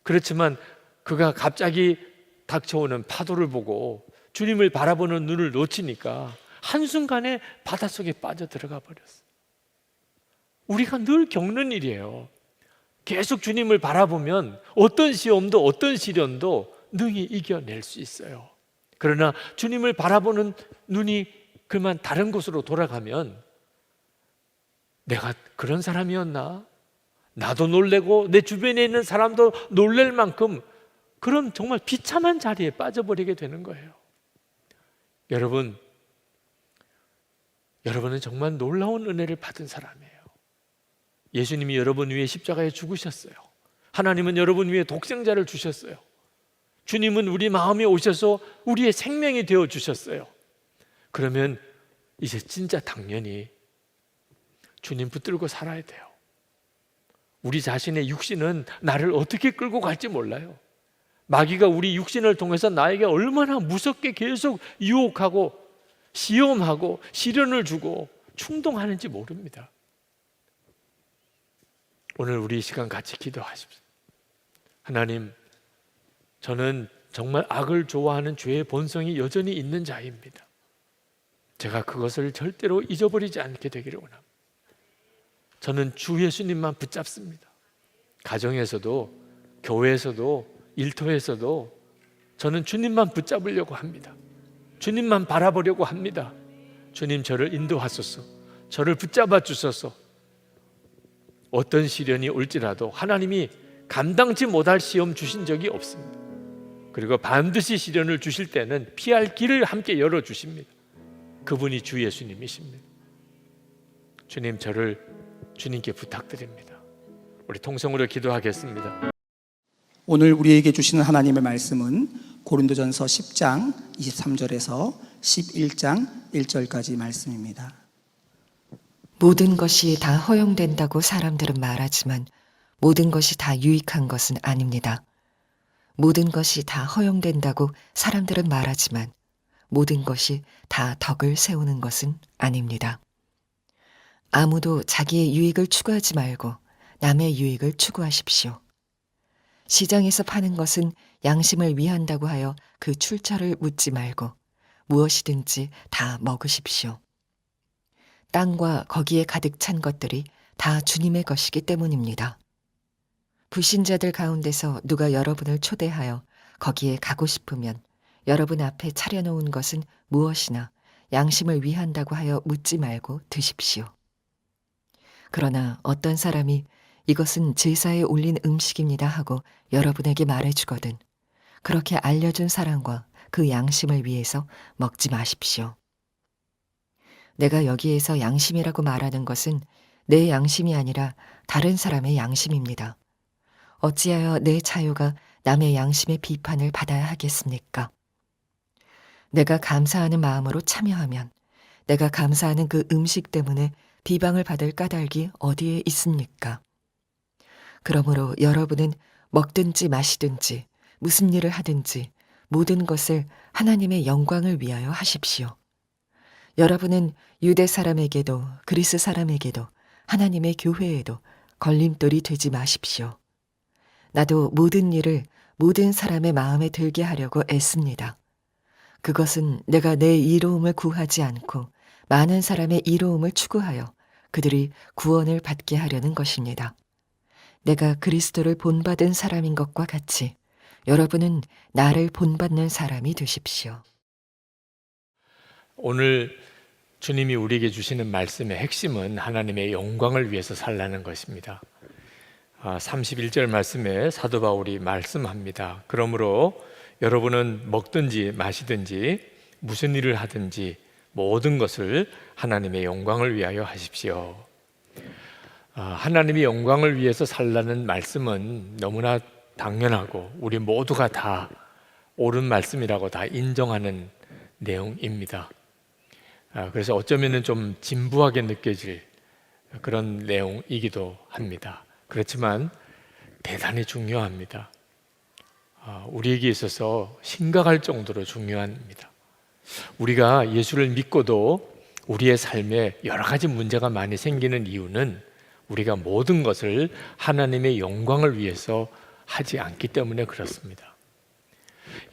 그렇지만 그가 갑자기 닥쳐오는 파도를 보고 주님을 바라보는 눈을 놓치니까 한순간에 바닷속에 빠져들어가 버렸어요. 우리가 늘 겪는 일이에요. 계속 주님을 바라보면 어떤 시험도 어떤 시련도 능히 이겨낼 수 있어요. 그러나 주님을 바라보는 눈이 그만 다른 곳으로 돌아가면 내가 그런 사람이었나? 나도 놀래고 내 주변에 있는 사람도 놀랄 만큼 그런 정말 비참한 자리에 빠져버리게 되는 거예요. 여러분은 정말 놀라운 은혜를 받은 사람이에요. 예수님이 여러분 위해 십자가에 죽으셨어요. 하나님은 여러분 위해 독생자를 주셨어요. 주님은 우리 마음에 오셔서 우리의 생명이 되어 주셨어요. 그러면 이제 진짜 당연히 주님 붙들고 살아야 돼요. 우리 자신의 육신은 나를 어떻게 끌고 갈지 몰라요. 마귀가 우리 육신을 통해서 나에게 얼마나 무섭게 계속 유혹하고 시험하고 시련을 주고 충동하는지 모릅니다. 오늘 우리 이 시간 같이 기도하십시오. 하나님, 저는 정말 악을 좋아하는 죄의 본성이 여전히 있는 자입니다. 제가 그것을 절대로 잊어버리지 않게 되기를 원합니다. 저는 주 예수님만 붙잡습니다. 가정에서도 교회에서도 일터에서도 저는 주님만 붙잡으려고 합니다. 주님만 바라보려고 합니다. 주님, 저를 인도하소서. 저를 붙잡아 주소서. 어떤 시련이 올지라도 하나님이 감당치 못할 시험 주신 적이 없습니다. 그리고 반드시 시련을 주실 때는 피할 길을 함께 열어주십니다. 그분이 주 예수님이십니다. 주님, 저를 주님께 부탁드립니다. 우리 통성으로 기도하겠습니다. 오늘 우리에게 주시는 하나님의 말씀은 고린도전서 10장 23절에서 11장 1절까지 말씀입니다. 모든 것이 다 허용된다고 사람들은 말하지만 모든 것이 다 유익한 것은 아닙니다. 모든 것이 다 허용된다고 사람들은 말하지만 모든 것이 다 덕을 세우는 것은 아닙니다. 아무도 자기의 유익을 추구하지 말고 남의 유익을 추구하십시오. 시장에서 파는 것은 양심을 위한다고 하여 그 출처를 묻지 말고 무엇이든지 다 먹으십시오. 땅과 거기에 가득 찬 것들이 다 주님의 것이기 때문입니다. 불신자들 가운데서 누가 여러분을 초대하여 거기에 가고 싶으면 여러분 앞에 차려놓은 것은 무엇이나 양심을 위한다고 하여 묻지 말고 드십시오. 그러나 어떤 사람이 이것은 제사에 올린 음식입니다 하고 여러분에게 말해주거든 그렇게 알려준 사람과 그 양심을 위해서 먹지 마십시오. 내가 여기에서 양심이라고 말하는 것은 내 양심이 아니라 다른 사람의 양심입니다. 어찌하여 내 자유가 남의 양심의 비판을 받아야 하겠습니까? 내가 감사하는 마음으로 참여하면 내가 감사하는 그 음식 때문에 비방을 받을 까닭이 어디에 있습니까? 그러므로 여러분은 먹든지 마시든지 무슨 일을 하든지 모든 것을 하나님의 영광을 위하여 하십시오. 여러분은 유대 사람에게도 그리스 사람에게도 하나님의 교회에도 걸림돌이 되지 마십시오. 나도 모든 일을 모든 사람의 마음에 들게 하려고 애씁니다. 그것은 내가 내 이로움을 구하지 않고 많은 사람의 이로움을 추구하여 그들이 구원을 받게 하려는 것입니다. 내가 그리스도를 본받은 사람인 것과 같이 여러분은 나를 본받는 사람이 되십시오. 오늘 주님이 우리에게 주시는 말씀의 핵심은 하나님의 영광을 위해서 살라는 것입니다. 31절 말씀에 사도 바울이 말씀합니다. 그러므로 여러분은 먹든지 마시든지 무슨 일을 하든지 모든 것을 하나님의 영광을 위하여 하십시오. 하나님의 영광을 위해서 살라는 말씀은 너무나 당연하고 우리 모두가 다 옳은 말씀이라고 다 인정하는 내용입니다. 그래서 어쩌면 좀 진부하게 느껴질 그런 내용이기도 합니다. 그렇지만 대단히 중요합니다. 우리에게 있어서 심각할 정도로 중요합니다. 우리가 예수를 믿고도 우리의 삶에 여러 가지 문제가 많이 생기는 이유는 우리가 모든 것을 하나님의 영광을 위해서 하지 않기 때문에 그렇습니다.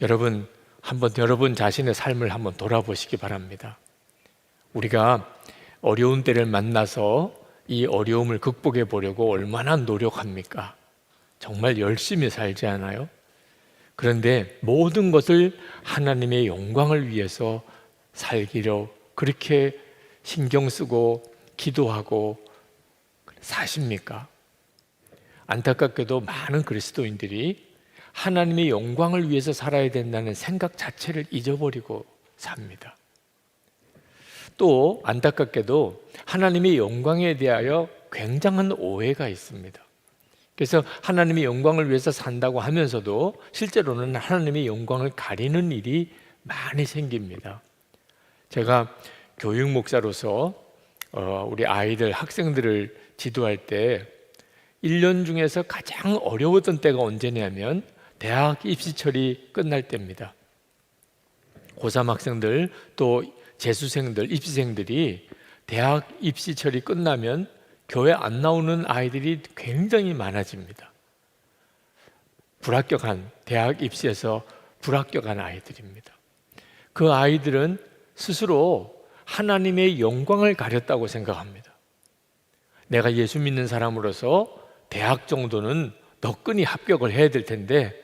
여러분, 한번 여러분 자신의 삶을 한번 돌아보시기 바랍니다. 우리가 어려운 때를 만나서 이 어려움을 극복해 보려고 얼마나 노력합니까? 정말 열심히 살지 않아요? 그런데 모든 것을 하나님의 영광을 위해서 살기로 그렇게 신경 쓰고 기도하고 사십니까? 안타깝게도 많은 그리스도인들이 하나님의 영광을 위해서 살아야 된다는 생각 자체를 잊어버리고 삽니다. 또 안타깝게도 하나님의 영광에 대하여 굉장한 오해가 있습니다. 그래서 하나님의 영광을 위해서 산다고 하면서도 실제로는 하나님의 영광을 가리는 일이 많이 생깁니다. 제가 교육 목사로서 우리 아이들, 학생들을 지도할 때 1년 중에서 가장 어려웠던 때가 언제냐면 대학 입시철이 끝날 때입니다. 고3 학생들 또 재수생들, 입시생들이 대학 입시철이 끝나면 교회 안 나오는 아이들이 굉장히 많아집니다. 불합격한, 대학 입시에서 불합격한 아이들입니다. 그 아이들은 스스로 하나님의 영광을 가렸다고 생각합니다. 내가 예수 믿는 사람으로서 대학 정도는 너끈히 합격을 해야 될 텐데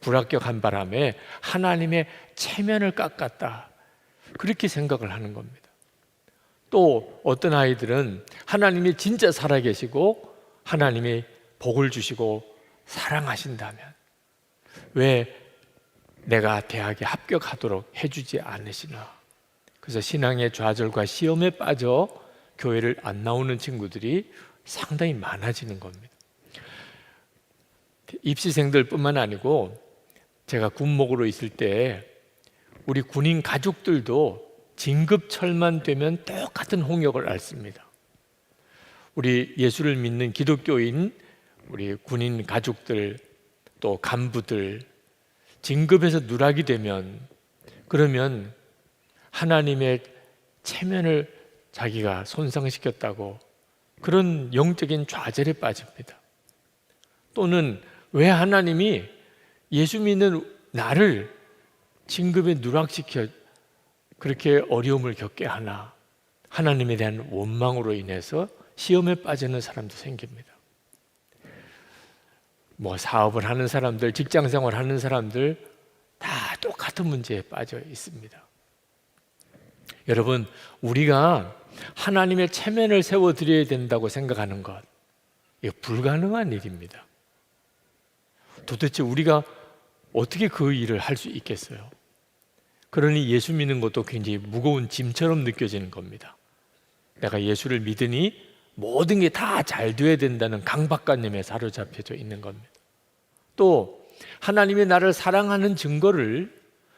불합격한 바람에 하나님의 체면을 깎았다, 그렇게 생각을 하는 겁니다. 또 어떤 아이들은 하나님이 진짜 살아계시고 하나님이 복을 주시고 사랑하신다면 왜 내가 대학에 합격하도록 해주지 않으시나. 그래서 신앙의 좌절과 시험에 빠져 교회를 안 나오는 친구들이 상당히 많아지는 겁니다. 입시생들 뿐만 아니고 제가 군목으로 있을 때 우리 군인 가족들도 진급철만 되면 똑같은 홍역을 앓습니다. 우리 예수를 믿는 기독교인 우리 군인 가족들 또 간부들 진급에서 누락이 되면 그러면 하나님의 체면을 자기가 손상시켰다고 그런 영적인 좌절에 빠집니다. 또는 왜 하나님이 예수 믿는 나를 진급에 누락시켜 그렇게 어려움을 겪게 하나. 하나님에 대한 원망으로 인해서 시험에 빠지는 사람도 생깁니다. 사업을 하는 사람들, 직장생활 하는 사람들 다 똑같은 문제에 빠져 있습니다. 여러분, 우리가 하나님의 체면을 세워드려야 된다고 생각하는 것, 이거 불가능한 일입니다. 도대체 우리가 어떻게 그 일을 할 수 있겠어요? 그러니 예수 믿는 것도 굉장히 무거운 짐처럼 느껴지는 겁니다. 내가 예수를 믿으니 모든 게 다 잘 돼야 된다는 강박관념에 사로잡혀져 있는 겁니다. 또 하나님이 나를 사랑하는 증거를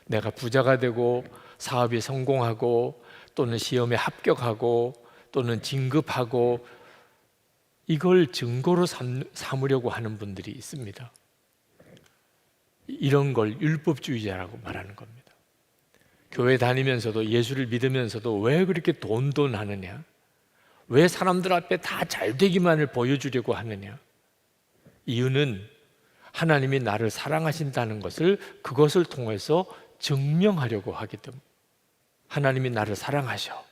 내가 부자가 되고 사업에 성공하고 또는 시험에 합격하고 또는 진급하고 이걸 증거로 삼으려고 하는 분들이 있습니다. 이런 걸 율법주의자라고 말하는 겁니다. 교회 다니면서도 예수를 믿으면서도 왜 그렇게 돈 하느냐? 왜 사람들 앞에 다 잘 되기만을 보여주려고 하느냐? 이유는 하나님이 나를 사랑하신다는 것을 그것을 통해서 증명하려고 하기 때문에. 하나님이 나를 사랑하셔.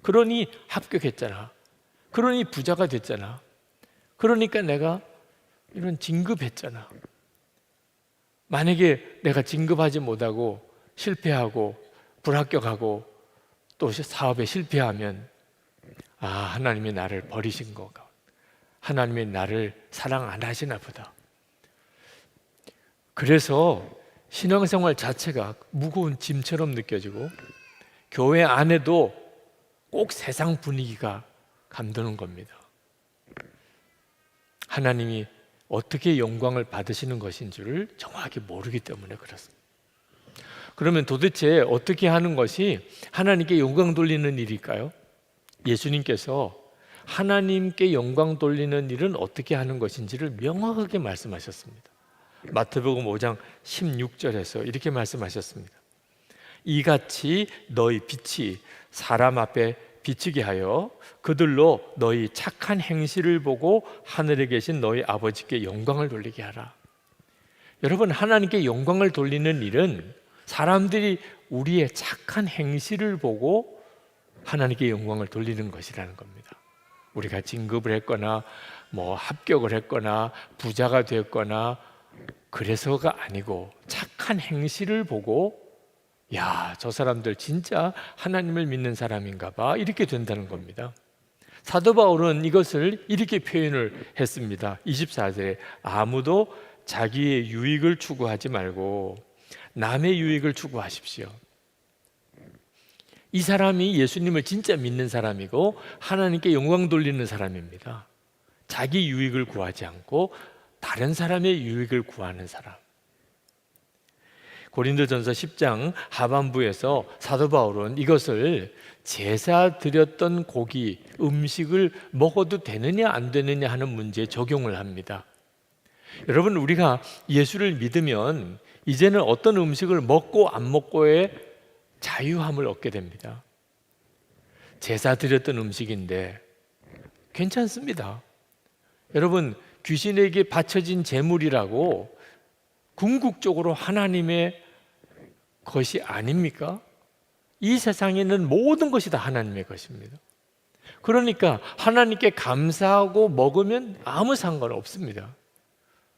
그러니 합격했잖아. 그러니 부자가 됐잖아. 그러니까 내가 이런 진급했잖아. 만약에 내가 진급하지 못하고 실패하고 불합격하고 또 사업에 실패하면 하나님이 나를 버리신 거가, 하나님이 나를 사랑 안 하시나 보다. 그래서 신앙생활 자체가 무거운 짐처럼 느껴지고 교회 안에도 꼭 세상 분위기가 감도는 겁니다. 하나님이 어떻게 영광을 받으시는 것인 줄을 정확히 모르기 때문에 그렇습니다. 그러면 도대체 어떻게 하는 것이 하나님께 영광 돌리는 일일까요? 예수님께서 하나님께 영광 돌리는 일은 어떻게 하는 것인지를 명확하게 말씀하셨습니다. 마태복음 5장 16절에서 이렇게 말씀하셨습니다. 이같이 너희 빛이 사람 앞에 비치게 하여 그들로 너희 착한 행실을 보고 하늘에 계신 너희 아버지께 영광을 돌리게 하라. 여러분, 하나님께 영광을 돌리는 일은 사람들이 우리의 착한 행실을 보고 하나님께 영광을 돌리는 것이라는 겁니다. 우리가 진급을 했거나 합격을 했거나 부자가 됐거나 그래서가 아니고 착한 행실을 보고 저 사람들 진짜 하나님을 믿는 사람인가 봐, 이렇게 된다는 겁니다. 사도 바울은 이것을 이렇게 표현을 했습니다. 24절에 아무도 자기의 유익을 추구하지 말고 남의 유익을 추구하십시오. 이 사람이 예수님을 진짜 믿는 사람이고 하나님께 영광 돌리는 사람입니다. 자기 유익을 구하지 않고 다른 사람의 유익을 구하는 사람. 고린도전서 10장 하반부에서 사도 바울은 이것을 제사 드렸던 고기, 음식을 먹어도 되느냐 안 되느냐 하는 문제에 적용을 합니다. 여러분, 우리가 예수를 믿으면 이제는 어떤 음식을 먹고 안 먹고의 자유함을 얻게 됩니다. 제사 드렸던 음식인데 괜찮습니다. 여러분, 귀신에게 바쳐진 제물이라고 궁극적으로 하나님의 것이 아닙니까? 이 세상에는 모든 것이 다 하나님의 것입니다. 그러니까 하나님께 감사하고 먹으면 아무 상관없습니다.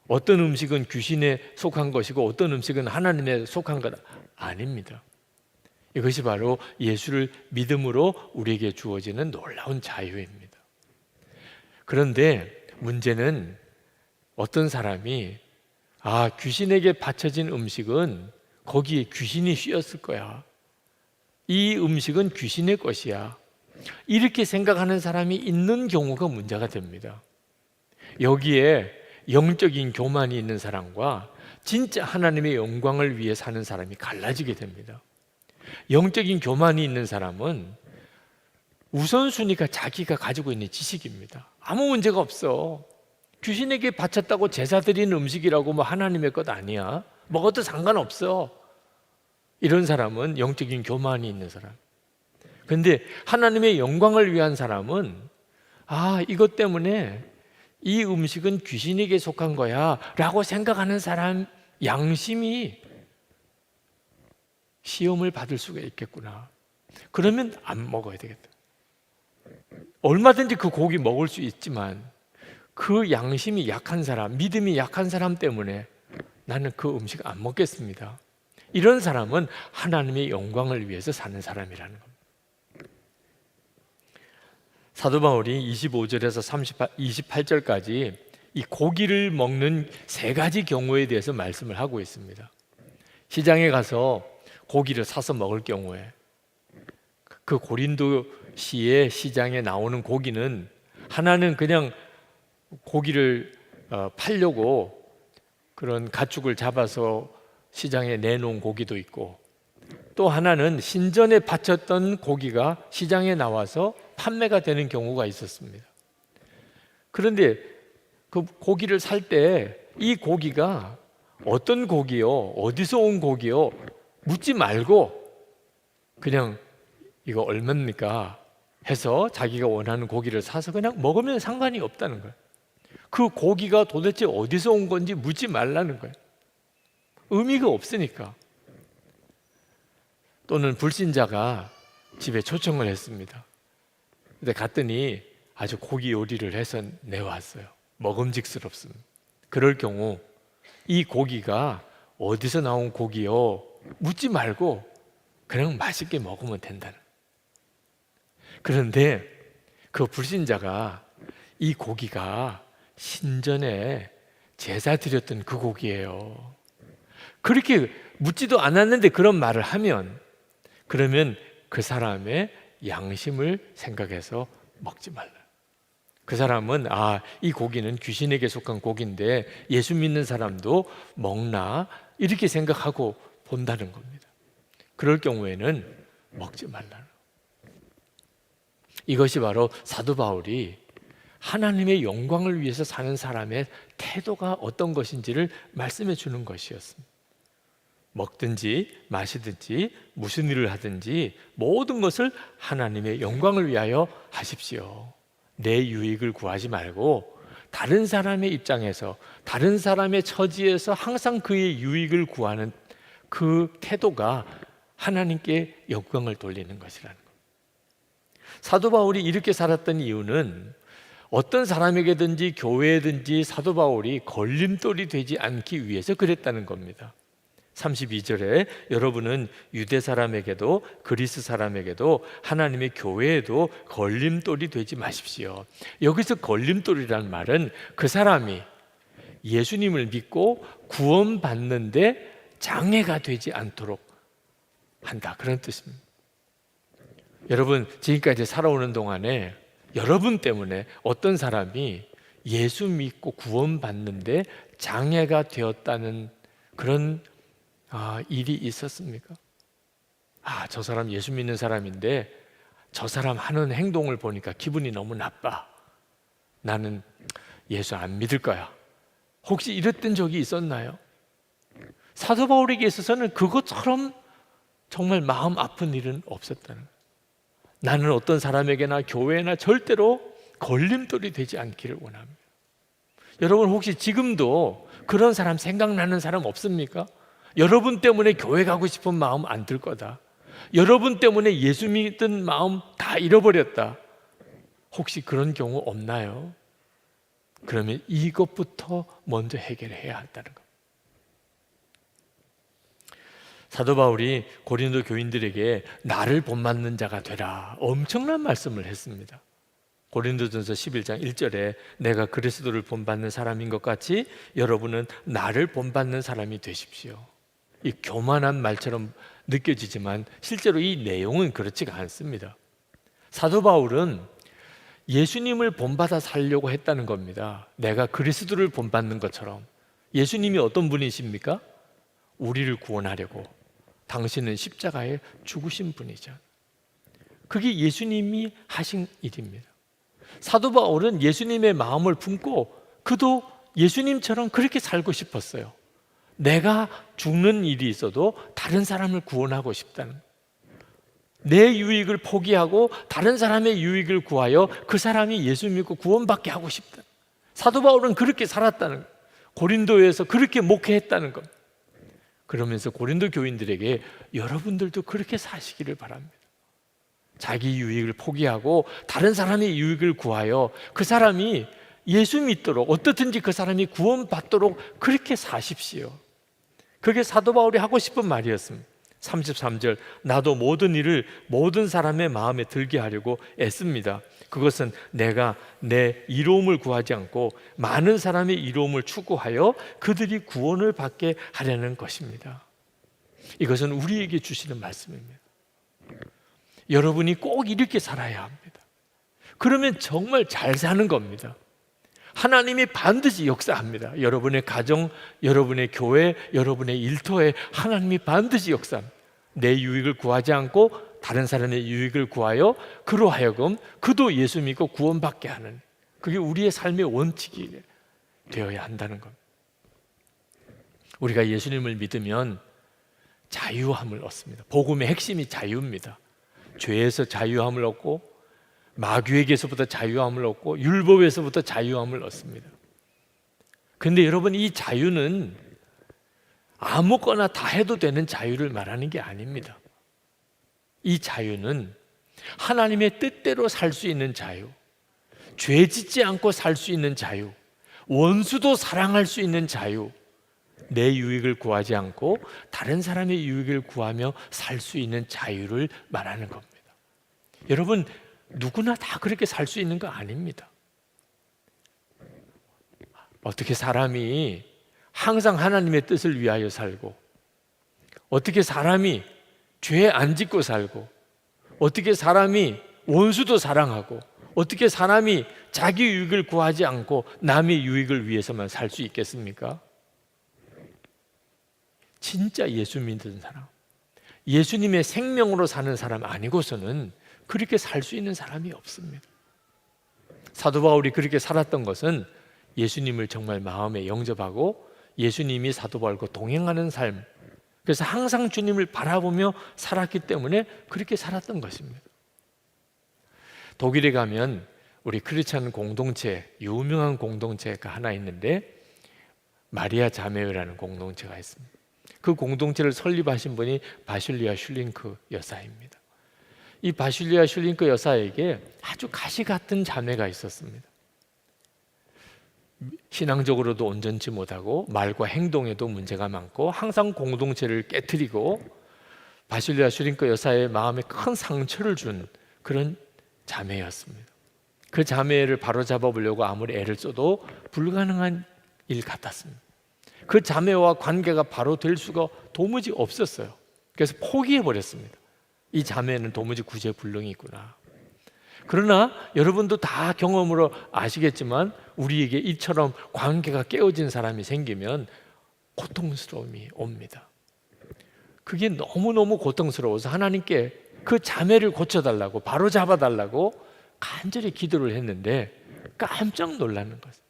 어떤 음식은 귀신에 속한 것이고 어떤 음식은 하나님에 속한 것 아닙니다. 이것이 바로 예수를 믿음으로 우리에게 주어지는 놀라운 자유입니다. 그런데 문제는 어떤 사람이 귀신에게 바쳐진 음식은 거기에 귀신이 씌었을 거야, 이 음식은 귀신의 것이야, 이렇게 생각하는 사람이 있는 경우가 문제가 됩니다. 여기에 영적인 교만이 있는 사람과 진짜 하나님의 영광을 위해 사는 사람이 갈라지게 됩니다. 영적인 교만이 있는 사람은 우선순위가 자기가 가지고 있는 지식입니다. 아무 문제가 없어. 귀신에게 바쳤다고 제사 드리는 음식이라고 하나님의 것 아니야, 먹어도 상관없어. 이런 사람은 영적인 교만이 있는 사람. 그런데 하나님의 영광을 위한 사람은 이것 때문에 이 음식은 귀신에게 속한 거야 라고 생각하는 사람 양심이 시험을 받을 수가 있겠구나. 그러면 안 먹어야 되겠다. 얼마든지 그 고기 먹을 수 있지만 그 양심이 약한 사람, 믿음이 약한 사람 때문에 나는 그 음식 안 먹겠습니다. 이런 사람은 하나님의 영광을 위해서 사는 사람이라는 겁니다. 사도 바울이 25절에서 28절까지 이 고기를 먹는 세 가지 경우에 대해서 말씀을 하고 있습니다. 시장에 가서 고기를 사서 먹을 경우에 그 고린도시의 시장에 나오는 고기는 하나는 그냥 고기를 팔려고 그런 가축을 잡아서 시장에 내놓은 고기도 있고, 또 하나는 신전에 바쳤던 고기가 시장에 나와서 판매가 되는 경우가 있었습니다. 그런데 그 고기를 살 때 이 고기가 어떤 고기요, 어디서 온 고기요 묻지 말고 그냥 이거 얼마입니까 해서 자기가 원하는 고기를 사서 그냥 먹으면 상관이 없다는 거예요. 그 고기가 도대체 어디서 온 건지 묻지 말라는 거예요. 의미가 없으니까. 또는 불신자가 집에 초청을 했습니다. 근데 갔더니 아주 고기 요리를 해서 내왔어요. 먹음직스럽습니다. 그럴 경우 이 고기가 어디서 나온 고기요 묻지 말고 그냥 맛있게 먹으면 된다는. 그런데 그 불신자가 이 고기가 신전에 제사 드렸던 그 고기예요. 그렇게 묻지도 않았는데 그런 말을 하면, 그러면 그 사람의 양심을 생각해서 먹지 말라. 그 사람은 이 고기는 귀신에게 속한 고기인데 예수 믿는 사람도 먹나 이렇게 생각하고 본다는 겁니다. 그럴 경우에는 먹지 말라. 이것이 바로 사도 바울이 하나님의 영광을 위해서 사는 사람의 태도가 어떤 것인지를 말씀해 주는 것이었습니다. 먹든지 마시든지 무슨 일을 하든지 모든 것을 하나님의 영광을 위하여 하십시오. 내 유익을 구하지 말고 다른 사람의 입장에서, 다른 사람의 처지에서 항상 그의 유익을 구하는 그 태도가 하나님께 영광을 돌리는 것이라는 것. 사도 바울이 이렇게 살았던 이유는 어떤 사람에게든지 교회에든지 사도 바울이 걸림돌이 되지 않기 위해서 그랬다는 겁니다. 32절에 여러분은 유대 사람에게도 그리스 사람에게도 하나님의 교회에도 걸림돌이 되지 마십시오. 여기서 걸림돌이라는 말은 그 사람이 예수님을 믿고 구원받는데 장애가 되지 않도록 한다, 그런 뜻입니다. 여러분, 지금까지 살아오는 동안에 여러분 때문에 어떤 사람이 예수 믿고 구원받는데 장애가 되었다는 그런 일이 있었습니까? 저 사람 예수 믿는 사람인데 저 사람 하는 행동을 보니까 기분이 너무 나빠. 나는 예수 안 믿을 거야. 혹시 이랬던 적이 있었나요? 사도 바울에게 있어서는 그것처럼 정말 마음 아픈 일은 없었다는 거예요. 나는 어떤 사람에게나 교회나 절대로 걸림돌이 되지 않기를 원합니다. 여러분, 혹시 지금도 그런 사람 생각나는 사람 없습니까? 여러분 때문에 교회 가고 싶은 마음 안 들 거다. 여러분 때문에 예수 믿던 마음 다 잃어버렸다. 혹시 그런 경우 없나요? 그러면 이것부터 먼저 해결해야 한다는 것. 사도 바울이 고린도 교인들에게 나를 본받는 자가 되라, 엄청난 말씀을 했습니다. 고린도전서 11장 1절에 내가 그리스도를 본받는 사람인 것 같이 여러분은 나를 본받는 사람이 되십시오. 이 교만한 말처럼 느껴지지만 실제로 이 내용은 그렇지가 않습니다. 사도 바울은 예수님을 본받아 살려고 했다는 겁니다. 내가 그리스도를 본받는 것처럼. 예수님이 어떤 분이십니까? 우리를 구원하려고 당신은 십자가에 죽으신 분이죠. 그게 예수님이 하신 일입니다. 사도 바울은 예수님의 마음을 품고 그도 예수님처럼 그렇게 살고 싶었어요. 내가 죽는 일이 있어도 다른 사람을 구원하고 싶다는, 내 유익을 포기하고 다른 사람의 유익을 구하여 그 사람이 예수 믿고 구원받게 하고 싶다. 사도 바울은 그렇게 살았다는 거예요. 고린도에서 그렇게 목회했다는 겁니다. 그러면서 고린도 교인들에게 여러분들도 그렇게 사시기를 바랍니다. 자기 유익을 포기하고 다른 사람의 유익을 구하여 그 사람이 예수 믿도록, 어떻든지 그 사람이 구원받도록 그렇게 사십시오. 그게 사도 바울이 하고 싶은 말이었습니다. 33절, 나도 모든 일을 모든 사람의 마음에 들게 하려고 애씁니다. 그것은 내가 내 이로움을 구하지 않고 많은 사람의 이로움을 추구하여 그들이 구원을 받게 하려는 것입니다. 이것은 우리에게 주시는 말씀입니다. 여러분이 꼭 이렇게 살아야 합니다. 그러면 정말 잘 사는 겁니다. 하나님이 반드시 역사합니다. 여러분의 가정, 여러분의 교회, 여러분의 일터에 하나님이 반드시 역사합니다. 내 유익을 구하지 않고 다른 사람의 유익을 구하여 그로 하여금 그도 예수 믿고 구원받게 하는, 그게 우리의 삶의 원칙이 되어야 한다는 겁니다. 우리가 예수님을 믿으면 자유함을 얻습니다. 복음의 핵심이 자유입니다. 죄에서 자유함을 얻고 마귀에게서부터 자유함을 얻고 율법에서부터 자유함을 얻습니다. 그런데 여러분, 이 자유는 아무거나 다 해도 되는 자유를 말하는 게 아닙니다. 이 자유는 하나님의 뜻대로 살 수 있는 자유, 죄 짓지 않고 살 수 있는 자유, 원수도 사랑할 수 있는 자유, 내 유익을 구하지 않고 다른 사람의 유익을 구하며 살 수 있는 자유를 말하는 겁니다. 여러분, 누구나 다 그렇게 살 수 있는 거 아닙니다. 어떻게 사람이 항상 하나님의 뜻을 위하여 살고, 어떻게 사람이 죄 안 짓고 살고, 어떻게 사람이 원수도 사랑하고, 어떻게 사람이 자기 유익을 구하지 않고 남의 유익을 위해서만 살 수 있겠습니까? 진짜 예수 믿는 사람, 예수님의 생명으로 사는 사람 아니고서는 그렇게 살 수 있는 사람이 없습니다. 사도 바울이 그렇게 살았던 것은 예수님을 정말 마음에 영접하고 예수님이 사도 바울과 동행하는 삶, 그래서 항상 주님을 바라보며 살았기 때문에 그렇게 살았던 것입니다. 독일에 가면 우리 크리스찬 공동체, 유명한 공동체가 하나 있는데 마리아 자매회라는 공동체가 있습니다. 그 공동체를 설립하신 분이 바실리아 슐링크 여사입니다. 이 바실리아 슐링크 여사에게 아주 가시 같은 자매가 있었습니다. 신앙적으로도 온전치 못하고 말과 행동에도 문제가 많고 항상 공동체를 깨트리고 바실리아 슐링크 여사의 마음에 큰 상처를 준 그런 자매였습니다. 그 자매를 바로잡아 보려고 아무리 애를 써도 불가능한 일 같았습니다. 그 자매와 관계가 바로 될 수가 도무지 없었어요. 그래서 포기해 버렸습니다. 이 자매는 도무지 구제불능이구나. 그러나 여러분도 다 경험으로 아시겠지만 우리에게 이처럼 관계가 깨어진 사람이 생기면 고통스러움이 옵니다. 그게 너무너무 고통스러워서 하나님께 그 자매를 고쳐달라고, 바로 잡아달라고 간절히 기도를 했는데 깜짝 놀라는 거죠.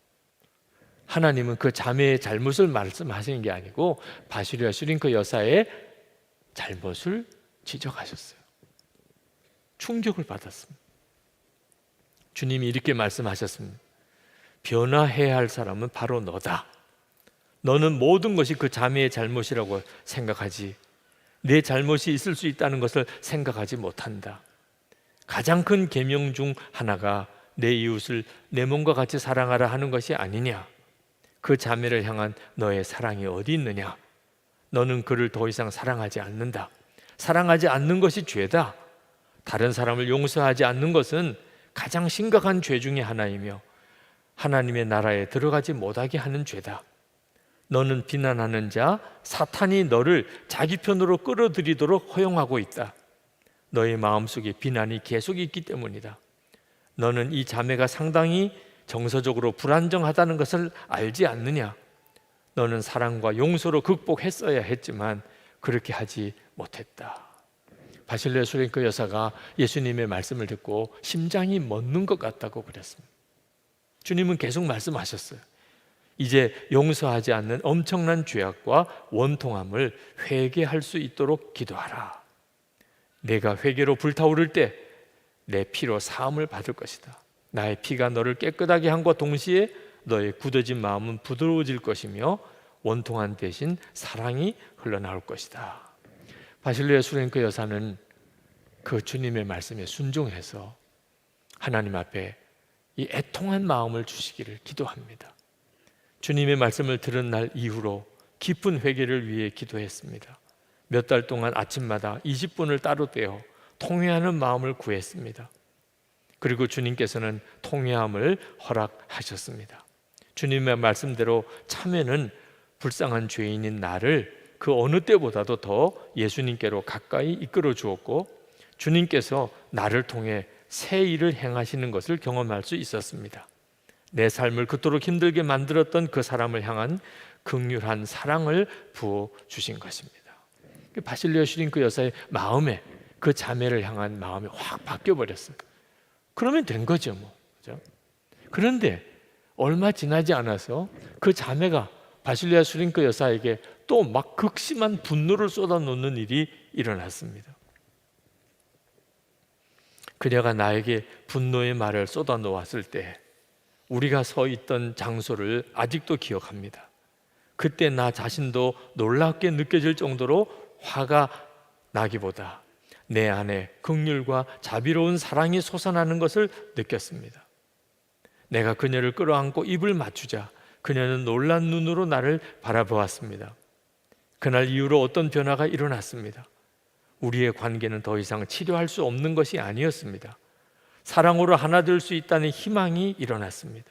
하나님은 그 자매의 잘못을 말씀하시는 게 아니고 바실리아 슐링크 여사의 잘못을 지적하셨어요. 충격을 받았습니다. 주님이 이렇게 말씀하셨습니다. 변화해야 할 사람은 바로 너다. 너는 모든 것이 그 자매의 잘못이라고 생각하지, 내 잘못이 있을 수 있다는 것을 생각하지 못한다. 가장 큰 계명 중 하나가 내 이웃을 내 몸과 같이 사랑하라 하는 것이 아니냐. 그 자매를 향한 너의 사랑이 어디 있느냐. 너는 그를 더 이상 사랑하지 않는다. 사랑하지 않는 것이 죄다. 다른 사람을 용서하지 않는 것은 가장 심각한 죄 중에 하나이며 하나님의 나라에 들어가지 못하게 하는 죄다. 너는 비난하는 자 사탄이 너를 자기 편으로 끌어들이도록 허용하고 있다. 너의 마음속에 비난이 계속 있기 때문이다. 너는 이 자매가 상당히 정서적으로 불안정하다는 것을 알지 않느냐. 너는 사랑과 용서로 극복했어야 했지만 그렇게 하지 못했다. 바실리아 슐링크 여사가 예수님의 말씀을 듣고 심장이 멎는 것 같다고 그랬습니다. 주님은 계속 말씀하셨어요. 이제 용서하지 않는 엄청난 죄악과 원통함을 회개할 수 있도록 기도하라. 내가 회개로 불타오를 때 내 피로 사함을 받을 것이다. 나의 피가 너를 깨끗하게 함과 동시에 너의 굳어진 마음은 부드러워질 것이며 원통한 대신 사랑이 흘러나올 것이다. 바실리아 슐링크 여사는 그 주님의 말씀에 순종해서 하나님 앞에 이 애통한 마음을 주시기를 기도합니다. 주님의 말씀을 들은 날 이후로 깊은 회개를 위해 기도했습니다. 몇 달 동안 아침마다 20분을 따로 떼어 통회하는 마음을 구했습니다. 그리고 주님께서는 통회함을 허락하셨습니다. 주님의 말씀대로 참회는 불쌍한 죄인인 나를 그 어느 때보다도 더 예수님께로 가까이 이끌어 주었고 주님께서 나를 통해 새 일을 행하시는 것을 경험할 수 있었습니다. 내 삶을 그토록 힘들게 만들었던 그 사람을 향한 긍휼한 사랑을 부어 주신 것입니다. 바실리아 슐링크 여사의 마음에 그 자매를 향한 마음이 확 바뀌어 버렸어요. 그러면 된 거죠, 뭐. 그렇죠? 그런데 얼마 지나지 않아서 그 자매가 바실리아 슐링크 여사에게 또 막 극심한 분노를 쏟아놓는 일이 일어났습니다. 그녀가 나에게 분노의 말을 쏟아놓았을 때 우리가 서 있던 장소를 아직도 기억합니다. 그때 나 자신도 놀랍게 느껴질 정도로 화가 나기보다 내 안에 긍휼과 자비로운 사랑이 솟아나는 것을 느꼈습니다. 내가 그녀를 끌어안고 입을 맞추자 그녀는 놀란 눈으로 나를 바라보았습니다. 그날 이후로 어떤 변화가 일어났습니다. 우리의 관계는 더 이상 치료할 수 없는 것이 아니었습니다. 사랑으로 하나 될 수 있다는 희망이 일어났습니다.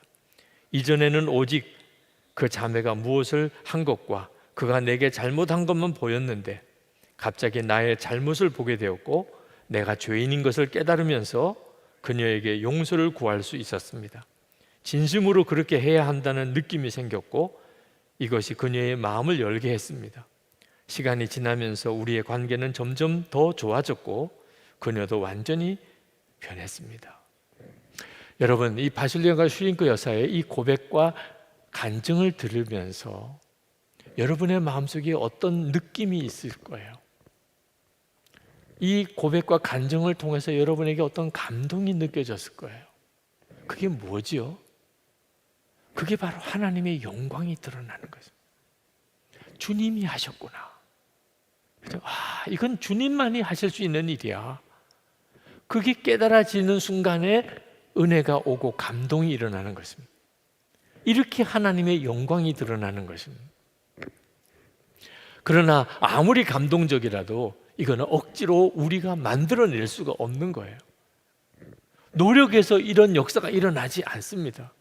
이전에는 오직 그 자매가 무엇을 한 것과 그가 내게 잘못한 것만 보였는데 갑자기 나의 잘못을 보게 되었고 내가 죄인인 것을 깨달으면서 그녀에게 용서를 구할 수 있었습니다. 진심으로 그렇게 해야 한다는 느낌이 생겼고 이것이 그녀의 마음을 열게 했습니다. 시간이 지나면서 우리의 관계는 점점 더 좋아졌고 그녀도 완전히 변했습니다. 여러분, 이 바실리아가 슈링크 여사의 이 고백과 간증을 들으면서 여러분의 마음속에 어떤 느낌이 있을 거예요. 이 고백과 간증을 통해서 여러분에게 어떤 감동이 느껴졌을 거예요. 그게 뭐지요? 그게 바로 하나님의 영광이 드러나는 거죠. 주님이 하셨구나. 이건 주님만이 하실 수 있는 일이야. 그게 깨달아지는 순간에 은혜가 오고 감동이 일어나는 것입니다. 이렇게 하나님의 영광이 드러나는 것입니다. 그러나 아무리 감동적이라도 이거는 억지로 우리가 만들어낼 수가 없는 거예요. 노력해서 이런 역사가 일어나지 않습니다.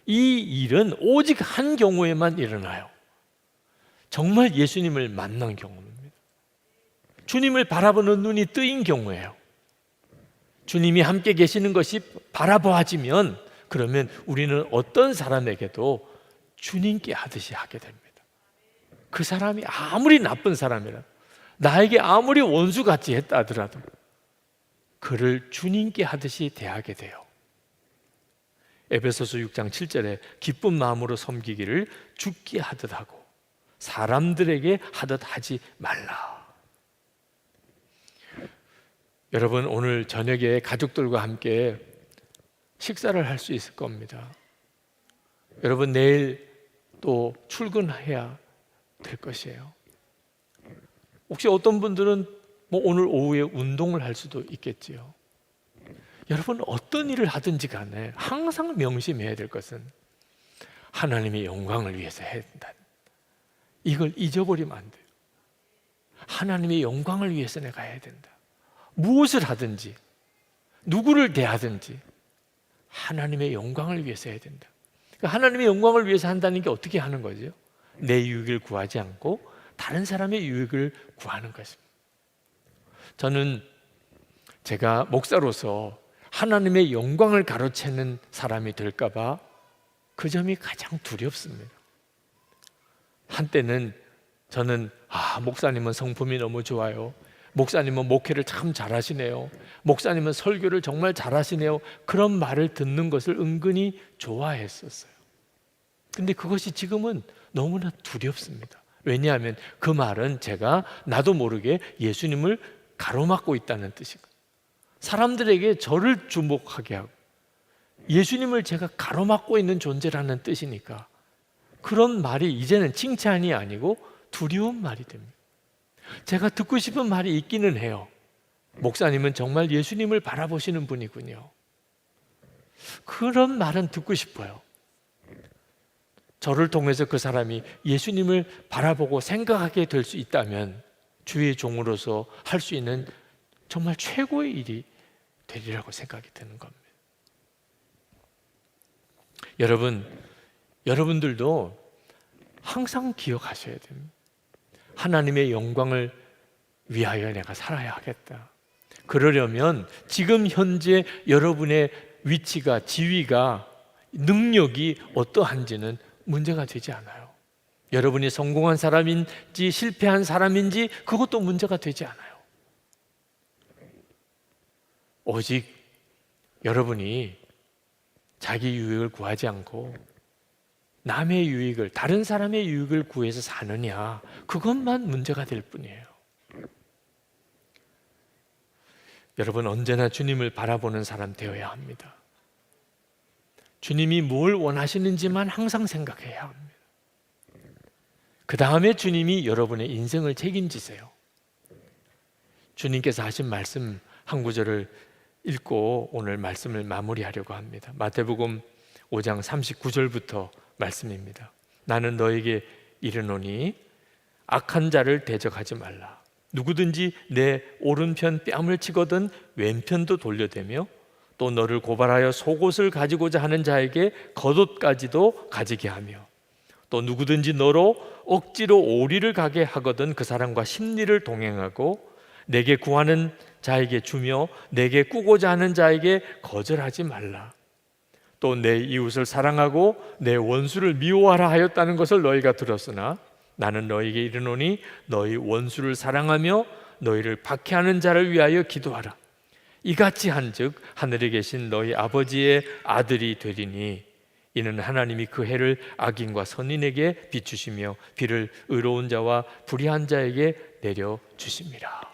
이 일은 오직 한 경우에만 일어나요. 정말 예수님을 만난 경우입니다. 주님을 바라보는 눈이 뜨인 경우예요. 주님이 함께 계시는 것이 바라보아지면 그러면 우리는 어떤 사람에게도 주님께 하듯이 하게 됩니다. 그 사람이 아무리 나쁜 사람이라 나에게 아무리 원수같이 했다 하더라도 그를 주님께 하듯이 대하게 돼요. 에베소서 6장 7절에 기쁜 마음으로 섬기기를 주께 하듯 하고 사람들에게 하듯 하지 말라. 여러분, 오늘 저녁에 가족들과 함께 식사를 할 수 있을 겁니다. 여러분, 내일 또 출근해야 될 것이에요. 혹시 어떤 분들은 오늘 오후에 운동을 할 수도 있겠지요. 여러분, 어떤 일을 하든지 간에 항상 명심해야 될 것은 하나님의 영광을 위해서 해야 된다. 이걸 잊어버리면 안 돼요. 하나님의 영광을 위해서 내가 해야 된다. 무엇을 하든지 누구를 대하든지 하나님의 영광을 위해서 해야 된다. 그러니까 하나님의 영광을 위해서 한다는 게 어떻게 하는 거죠? 내 유익을 구하지 않고 다른 사람의 유익을 구하는 것입니다. 저는 제가 목사로서 하나님의 영광을 가로채는 사람이 될까 봐 그 점이 가장 두렵습니다. 한때는 저는 목사님은 성품이 너무 좋아요. 목사님은 목회를 참 잘하시네요. 목사님은 설교를 정말 잘하시네요. 그런 말을 듣는 것을 은근히 좋아했었어요. 근데 그것이 지금은 너무나 두렵습니다. 왜냐하면 그 말은 제가 나도 모르게 예수님을 가로막고 있다는 뜻이고 사람들에게 저를 주목하게 하고 예수님을 제가 가로막고 있는 존재라는 뜻이니까 그런 말이 이제는 칭찬이 아니고 두려운 말이 됩니다. 제가 듣고 싶은 말이 있기는 해요. 목사님은 정말 예수님을 바라보시는 분이군요. 그런 말은 듣고 싶어요. 저를 통해서 그 사람이 예수님을 바라보고 생각하게 될 수 있다면 주의 종으로서 할 수 있는 정말 최고의 일이 되리라고 생각이 드는 겁니다. 여러분들도 항상 기억하셔야 됩니다. 하나님의 영광을 위하여 내가 살아야 하겠다. 그러려면 지금 현재 여러분의 위치가, 지위가, 능력이 어떠한지는 문제가 되지 않아요. 여러분이 성공한 사람인지 실패한 사람인지 그것도 문제가 되지 않아요. 오직 여러분이 자기 유익을 구하지 않고 남의 유익을, 다른 사람의 유익을 구해서 사느냐, 그것만 문제가 될 뿐이에요. 여러분, 언제나 주님을 바라보는 사람 되어야 합니다. 주님이 뭘 원하시는지만 항상 생각해야 합니다. 그 다음에 주님이 여러분의 인생을 책임지세요. 주님께서 하신 말씀 한 구절을 읽고 오늘 말씀을 마무리하려고 합니다. 마태복음 5장 39절부터 말씀입니다. 나는 너에게 이르노니 악한 자를 대적하지 말라. 누구든지 내 오른편 뺨을 치거든 왼편도 돌려대며 또 너를 고발하여 속옷을 가지고자 하는 자에게 겉옷까지도 가지게 하며 또 누구든지 너로 억지로 오리를 가게 하거든 그 사람과 심리를 동행하고 내게 구하는 자에게 주며 내게 꾸고자 하는 자에게 거절하지 말라. 또 내 이웃을 사랑하고 내 원수를 미워하라 하였다는 것을 너희가 들었으나 나는 너희에게 이르노니 너희 원수를 사랑하며 너희를 박해하는 자를 위하여 기도하라. 이같이 한즉 하늘에 계신 너희 아버지의 아들이 되리니 이는 하나님이 그 해를 악인과 선인에게 비추시며 비를 의로운 자와 불의한 자에게 내려 주십니다.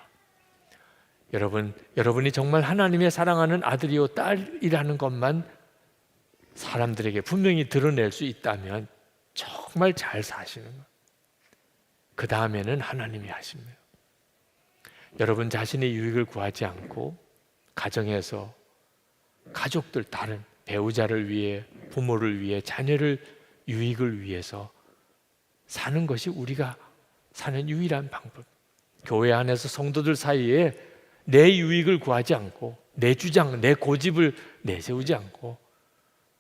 여러분이 정말 하나님의 사랑하는 아들이요 딸이라는 것만 사람들에게 분명히 드러낼 수 있다면 정말 잘 사시는 거예요. 그 다음에는 하나님이 하십니다. 여러분 자신의 유익을 구하지 않고 가정에서 가족들, 다른 배우자를 위해, 부모를 위해, 자녀를 유익을 위해서 사는 것이 우리가 사는 유일한 방법. 교회 안에서 성도들 사이에 내 유익을 구하지 않고 내 주장, 내 고집을 내세우지 않고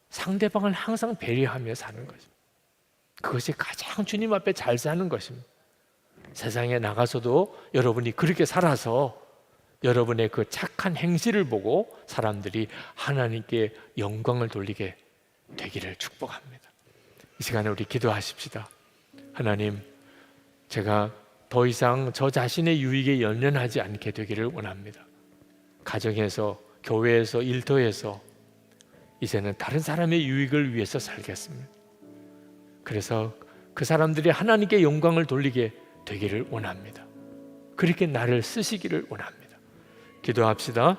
상대방을 항상 배려하며 사는 것입니다. 그것이 가장 주님 앞에 잘 사는 것입니다. 세상에 나가서도 여러분이 그렇게 살아서 여러분의 그 착한 행실을 보고 사람들이 하나님께 영광을 돌리게 되기를 축복합니다. 이 시간에 우리 기도하십시다. 하나님, 제가 더 이상 저 자신의 유익에 연연하지 않게 되기를 원합니다. 가정에서, 교회에서, 일터에서 이제는 다른 사람의 유익을 위해서 살겠습니다. 그래서 그 사람들이 하나님께 영광을 돌리게 되기를 원합니다. 그렇게 나를 쓰시기를 원합니다. 기도합시다.